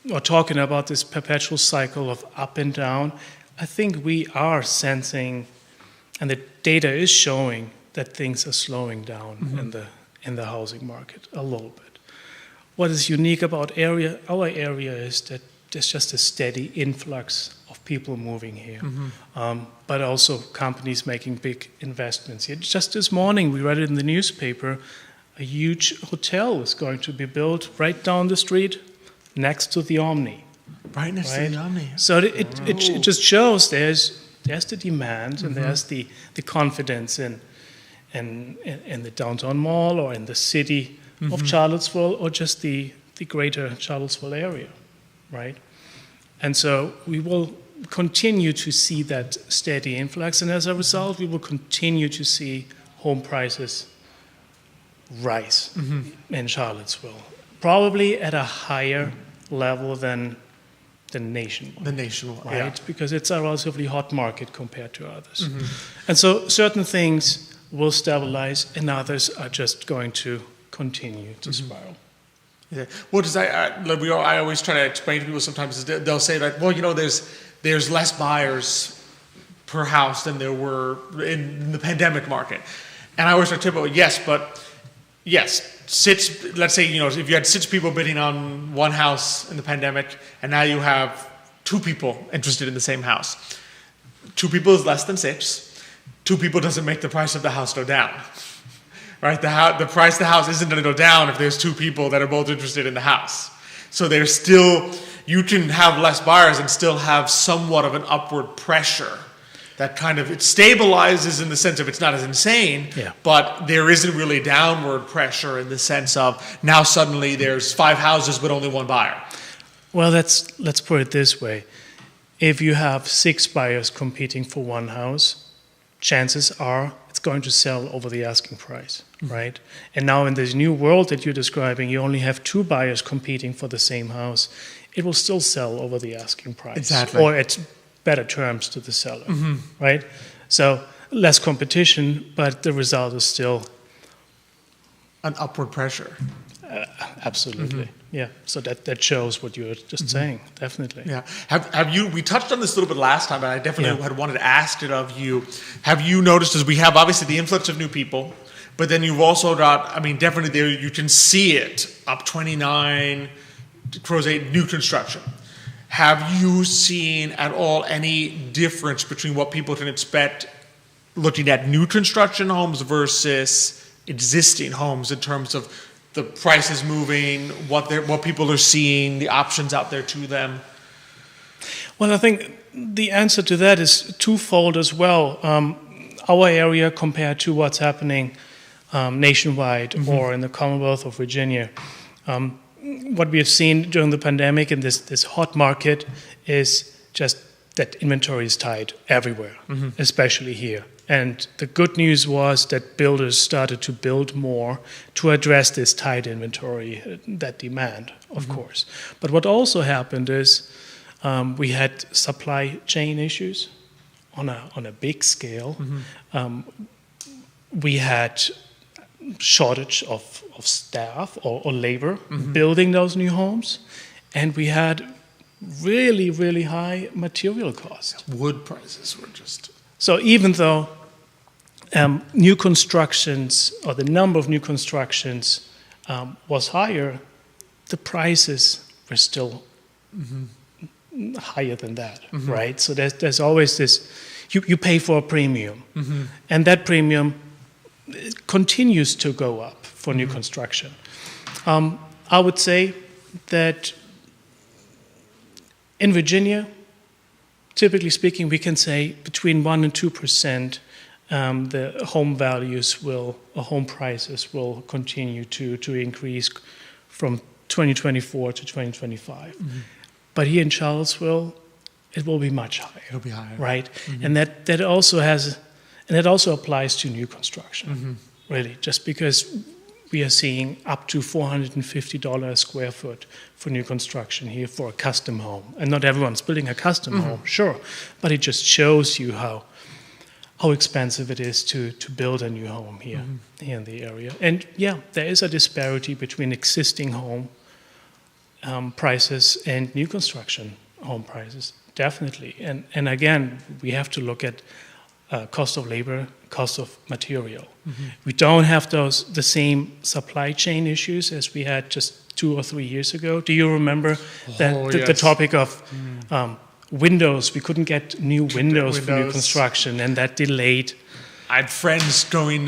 or talking about this perpetual cycle of up and down, I think we are sensing, and the data is showing, that things are slowing down in the housing market a little bit. What is unique about our area is that there's just a steady influx of people moving here, but also companies making big investments here. Just this morning, we read it in the newspaper, a huge hotel is going to be built right down the street next to the Omni. Right next to the Omni. So it just shows there's the demand and there's the confidence in the downtown mall or in the city of Charlottesville or just the greater Charlottesville area. Right? And so we will continue to see that steady influx, and as a result, we will continue to see home prices rise in Charlottesville, probably at a higher level than nationwide. The nationwide, right? yeah. Because it's a relatively hot market compared to others. And so certain things will stabilize, and others are just going to continue to spiral. Yeah. Well, I always try to explain to people sometimes is they'll say that, well, there's less buyers per house than there were in the pandemic market. And I always tell people, yes, let's say, if you had 6 people bidding on one house in the pandemic, and now you have 2 people interested in the same house. 2 people is less than 6. 2 people doesn't make the price of the house go down. Right? The price of the house isn't going to go down if there's 2 people that are both interested in the house. So there's still, you can have less buyers and still have somewhat of an upward pressure. That kind of, it stabilizes in the sense of it's not as insane, but there isn't really downward pressure in the sense of now suddenly there's 5 houses but only 1 buyer. Well, let's put it this way. If you have 6 buyers competing for one house, chances are it's going to sell over the asking price, right? And now in this new world that you're describing, you only have 2 buyers competing for the same house. It will still sell over the asking price. Exactly. Or at better terms to the seller, right? So less competition, but the result is still an upward pressure. Absolutely, yeah. So that shows what you're just saying, definitely. Yeah. Have you? We touched on this a little bit last time, but I definitely had wanted to ask it of you. Have you noticed, as we have obviously the influx of new people, but then you've also got, definitely there you can see it up 29, Crozet 8 new construction. Have you seen at all any difference between what people can expect looking at new construction homes versus existing homes in terms of the prices moving, what people are seeing, the options out there to them? Well, I think the answer to that is twofold as well. Our area compared to what's happening nationwide or in the Commonwealth of Virginia. What we have seen during the pandemic in this hot market is just that inventory is tight everywhere, especially here. And the good news was that builders started to build more to address this tight inventory, that demand, of course. But what also happened is we had supply chain issues on a big scale. We had shortage of staff or labor building those new homes, and we had really, really high material costs. Wood prices were just... So even though new constructions or the number of new constructions was higher, the prices were still higher than that, right? So there's always this, you pay for a premium, and that premium continues to go up for new construction. I would say that in Virginia, typically speaking, we can say between 1% and 2%, the home values home prices will continue to increase from 2024 to 2025. But here in Charlottesville, it will be much higher. It'll be higher, right? And that also applies to new construction, really, just because we are seeing up to $450 a square foot for new construction here for a custom home. And not everyone's building a custom home, sure, but it just shows you how expensive it is to build a new home here in the area. And yeah, there is a disparity between existing home prices and new construction home prices, definitely. And again, we have to look at cost of labor, cost of material. We don't have the same supply chain issues as we had just 2 or 3 years ago. Do you remember the topic of windows? We couldn't get new windows for new construction, and that delayed. I had friends going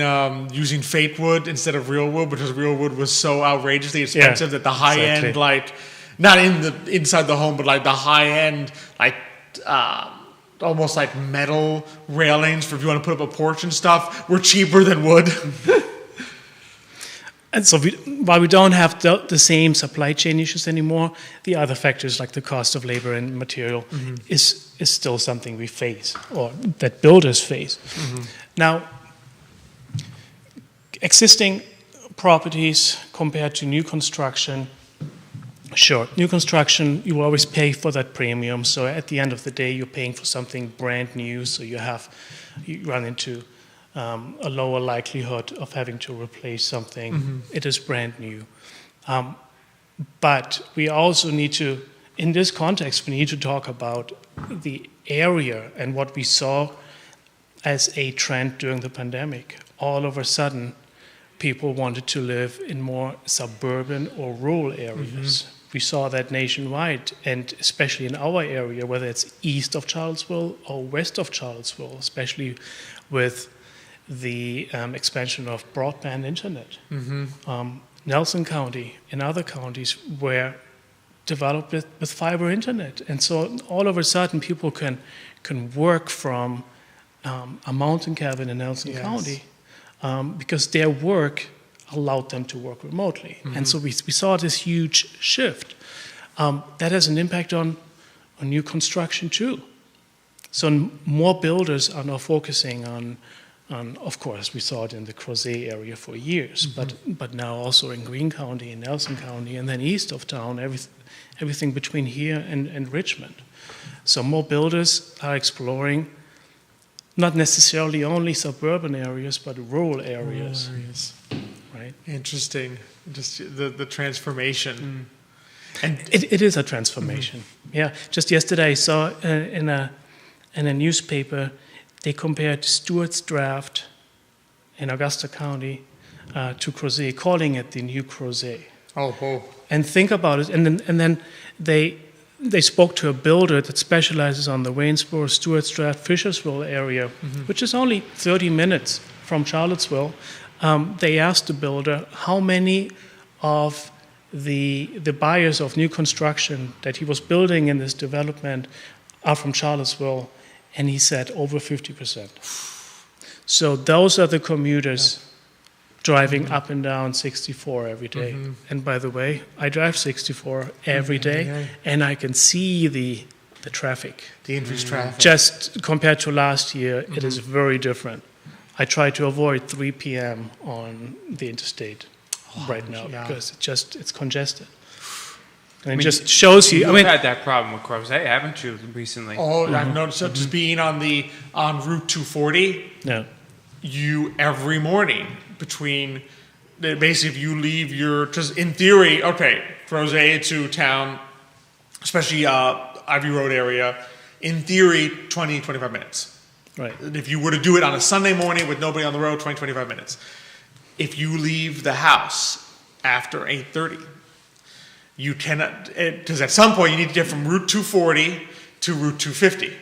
using fake wood instead of real wood because real wood was so outrageously expensive that the high end, like not inside the home, but like the high end, like almost like metal railings for if you want to put up a porch and stuff, were cheaper than wood. And so while we don't have the same supply chain issues anymore, the other factors like the cost of labor and material is still something we face, or that builders face. Now, existing properties compared to new construction, sure, new construction, you always pay for that premium. So at the end of the day, you're paying for something brand new, so you run into a lower likelihood of having to replace something. It is brand new. But we also need to, in this context, we need to talk about the area and what we saw as a trend during the pandemic. All of a sudden, people wanted to live in more suburban or rural areas. We saw that nationwide, and especially in our area, whether it's east of Charlottesville or west of Charlottesville, especially with the expansion of broadband internet. Nelson County and other counties were developed with fiber internet. And so all of a sudden, people can work from a mountain cabin in Nelson County because their work allowed them to work remotely. And so we saw this huge shift. That has an impact on new construction too. So more builders are now focusing on, of course, we saw it in the Crozet area for years, but now also in Greene County, in Nelson County, and then east of town, everything between here and Richmond. So more builders are exploring not necessarily only suburban areas, but rural areas. Right? Interesting. Just the transformation. And It is a transformation. Yeah. Just yesterday I saw in a newspaper, they compared Stewart's Draft in Augusta County to Crozet, calling it the new Crozet. oh. And think about it. And then they spoke to a builder that specializes on the Waynesboro, Stewart's Draft, Fishersville area, which is only 30 minutes from Charlottesville. They asked the builder how many of the buyers of new construction that he was building in this development are from Charlottesville, and he said over 50%. So those are the commuters driving up and down 64 every day. And by the way, I drive 64 every day, and I can see the traffic. The increased traffic. Just compared to last year, it is very different. I try to avoid 3 p.m. on the interstate right now because it's congested. And it just shows you. You've I mean, had that problem with Crozet, haven't you, recently? Oh, I've noticed that just being on Route 240, no. you every morning between basically if you leave just in theory, okay, Crozet to town, especially Ivy Road area, in theory 25 minutes. Right. If you were to do it on a Sunday morning with nobody on the road, 25 minutes. If you leave the house after 8:30, you cannot, because at some point you need to get from Route 240 to Route 250.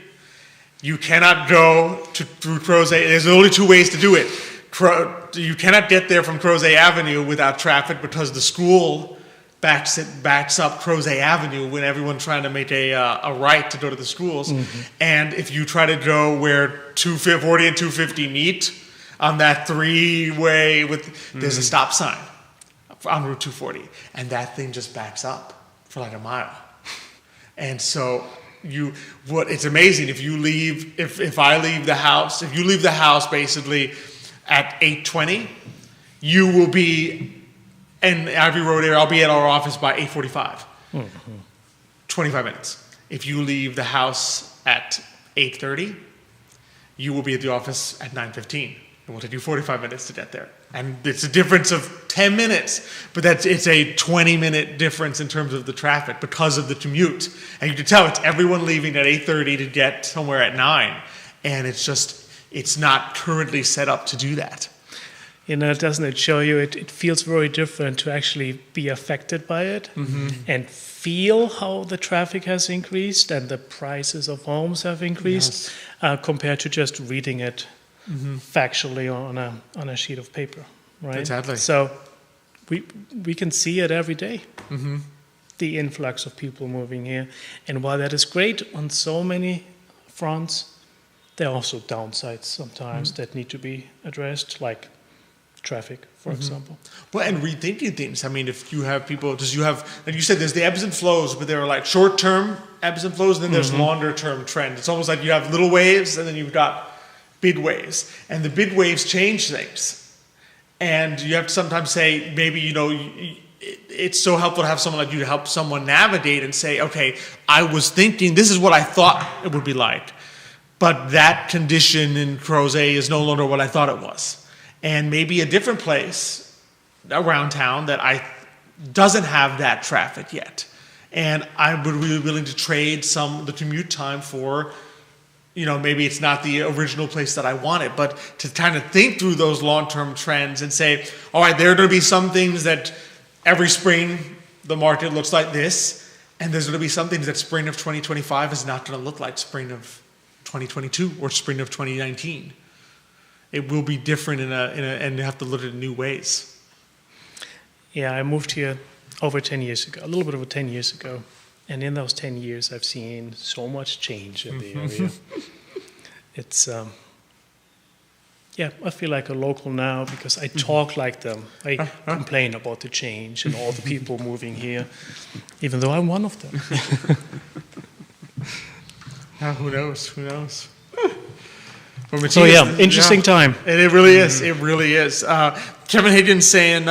You cannot go through Crozet. There's only two ways to do it. You cannot get there from Crozet Avenue without traffic because the school backs up Crozet Avenue when everyone's trying to make a right to go to the schools. And if you try to go where 240 and 250 meet on that three-way there's a stop sign on Route 240, and that thing just backs up for like a mile. And so it's amazing if you leave, if I leave the house, if you leave the house basically at 8:20, you will be in Ivy Road area. I'll be at our office by 8:45. 25 minutes. If you leave the house at 8:30, you will be at the office at 9:15. It will take you 45 minutes to get there. And it's a difference of 10 minutes, but it's a 20-minute difference in terms of the traffic because of the commute. And you can tell it's everyone leaving at 8:30 to get somewhere at 9. And it's not currently set up to do that. Doesn't it show you, it feels very different to actually be affected by it and feel how the traffic has increased and the prices of homes have increased compared to just reading it factually on a sheet of paper, right? Exactly. So we can see it every day, the influx of people moving here. And while that is great on so many fronts, there are also downsides sometimes that need to be addressed, like traffic, for example. Well, and rethinking things. I mean, if you have people, like you said, there's the ebbs and flows, but there are like short-term ebbs and flows, and then there's longer-term trend. It's almost like you have little waves, and then you've got big waves. And the big waves change things. And you have to sometimes say, maybe, it's so helpful to have someone like you to help someone navigate and say, okay, I was thinking, this is what I thought it would be like. But that condition in Crozet is no longer what I thought it was. And maybe a different place around town that doesn't have that traffic yet. And I would be willing to trade the commute time for, maybe it's not the original place that I want it, but to kind of think through those long-term trends and say, all right, there are going to be some things that every spring the market looks like this, and there's going to be some things that spring of 2025 is not going to look like spring of 2022 or spring of 2019. It will be different and you have to look at it in new ways. Yeah, I moved here over 10 years ago, a little bit over 10 years ago. And in those 10 years, I've seen so much change in the area. It's, I feel like a local now because I talk like them. I complain about the change and all the people moving here, even though I'm one of them. Who knows? So interesting time. And it really is. It really is. Kevin Higgins saying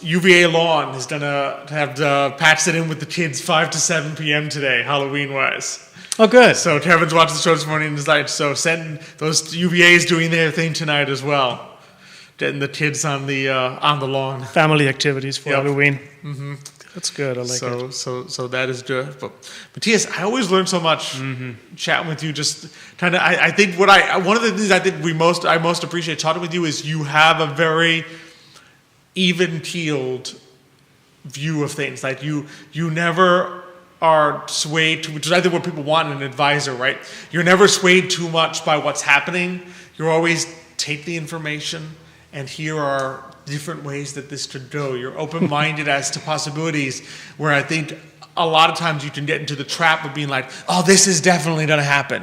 UVA Lawn is gonna have patched it in with the kids 5 to 7 p.m. today, Halloween wise. Oh, good. So Kevin's watching the show this morning tonight. So send those UVA's doing their thing tonight as well, getting the kids on the lawn. Family activities for Yep. Halloween. Mm-hmm. That's good. I like it. So that is good. But Matthias, I always learn so much chatting with you. Just kind of, I think one of the things I think I most appreciate talking with you is you have a very even-keeled view of things. Like you never are swayed, which is I think what people want in an advisor, right? You're never swayed too much by what's happening. You're always take the information, and here are different ways that this could go. You're open-minded as to possibilities, where I think a lot of times you can get into the trap of being like, oh, this is definitely going to happen.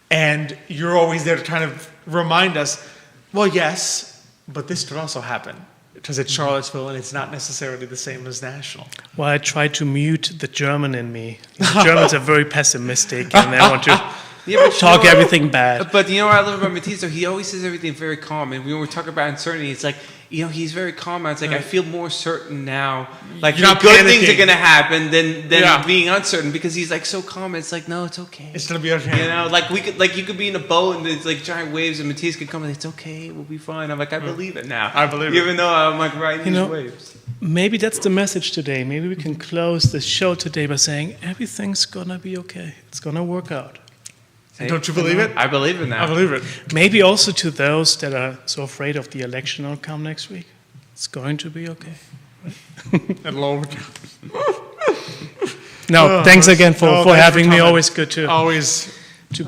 And you're always there to kind of remind us, well, yes, but this could also happen. Because it's Charlottesville and it's not necessarily the same as National. Well, I try to mute the German in me. The Germans are very pessimistic and they want to talk everything bad. But you know what I love about Matthias? He always says everything very calm. And when we're talking about uncertainty, it's like, he's very calm. It's like, I feel more certain now. Like, You're not good panicking. things are going to happen than being uncertain, because he's like so calm. It's like, no, it's okay. It's going to be okay. Like you could be in a boat and there's like giant waves and Matthias could come and it's okay, we'll be fine. I'm like, I believe it now. I believe it. Even though I'm like riding these waves. Maybe that's the message today. Maybe we can close the show today by saying everything's going to be okay. It's going to work out. Don't you believe it? I believe it now. I believe it. Maybe also to those that are so afraid of the election outcome next week. It's going to be okay. It'll all work No, thanks again for having me. Always good to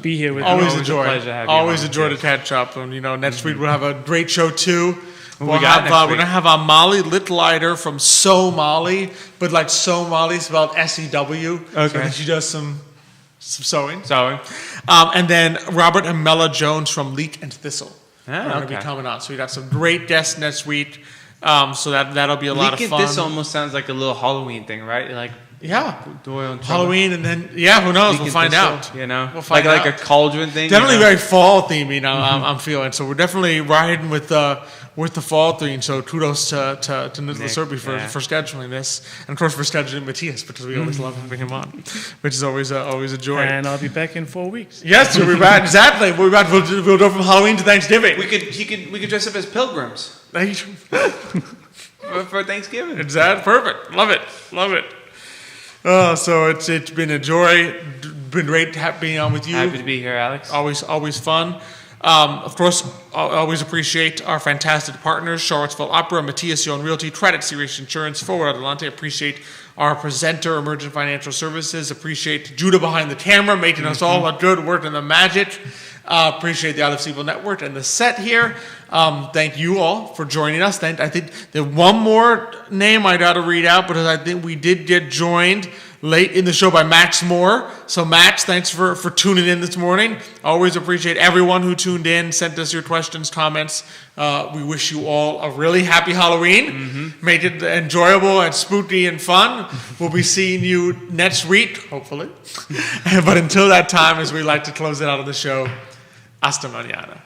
be here with you. Always enjoy. pleasure to have you Always on, enjoy to yes. catch up. And next week we'll have a great show too. we got next We're week? gonna have a Molly Littlider from Somali, but like Somali spelled S-E-W. Okay. So she does some sewing. Sorry. And then Robert and Mella Jones from Leek and Thistle are going to be okay. coming on. So we got some great guests next week. So that'll be a lot of fun. This almost sounds like a little Halloween thing, right? Like Doyle and Halloween, and then who knows? We'll find out. We'll find like out. a cauldron thing. Definitely very fall themey. I'm feeling. So we're definitely riding with the fall theme. So kudos to Nicholas Serby for scheduling this, and of course for scheduling Matthias, because we always love having him on, which is always a joy. And I'll be back in 4 weeks. Yes, we'll be back. Exactly. We'll be back. We'll go from Halloween to Thanksgiving. We could dress up as pilgrims for Thanksgiving. Exactly. Perfect. Love it. So it's been a joy. Been great being on with you. Happy to be here, Alex. Always fun. Of course, I always appreciate our fantastic partners, Charlottesville Opera, Matthias Yohn Realty, Credit Serious Insurance, Forward Adelante. Appreciate our presenter, Emergent Financial Services. Appreciate Judah behind the camera, making us all a good work in the magic. Appreciate the Out of Seville Network and the set here. Thank you all for joining us. I think there's one more name I got to read out, because I think we did get joined late in the show by Max Moore. So Max, thanks for tuning in this morning. Always appreciate everyone who tuned in, sent us your questions, comments. We wish you all a really happy Halloween. Make it enjoyable and spooky and fun. We'll be seeing you next week, hopefully. But until that time, as we like to close it out of the show, hasta mañana.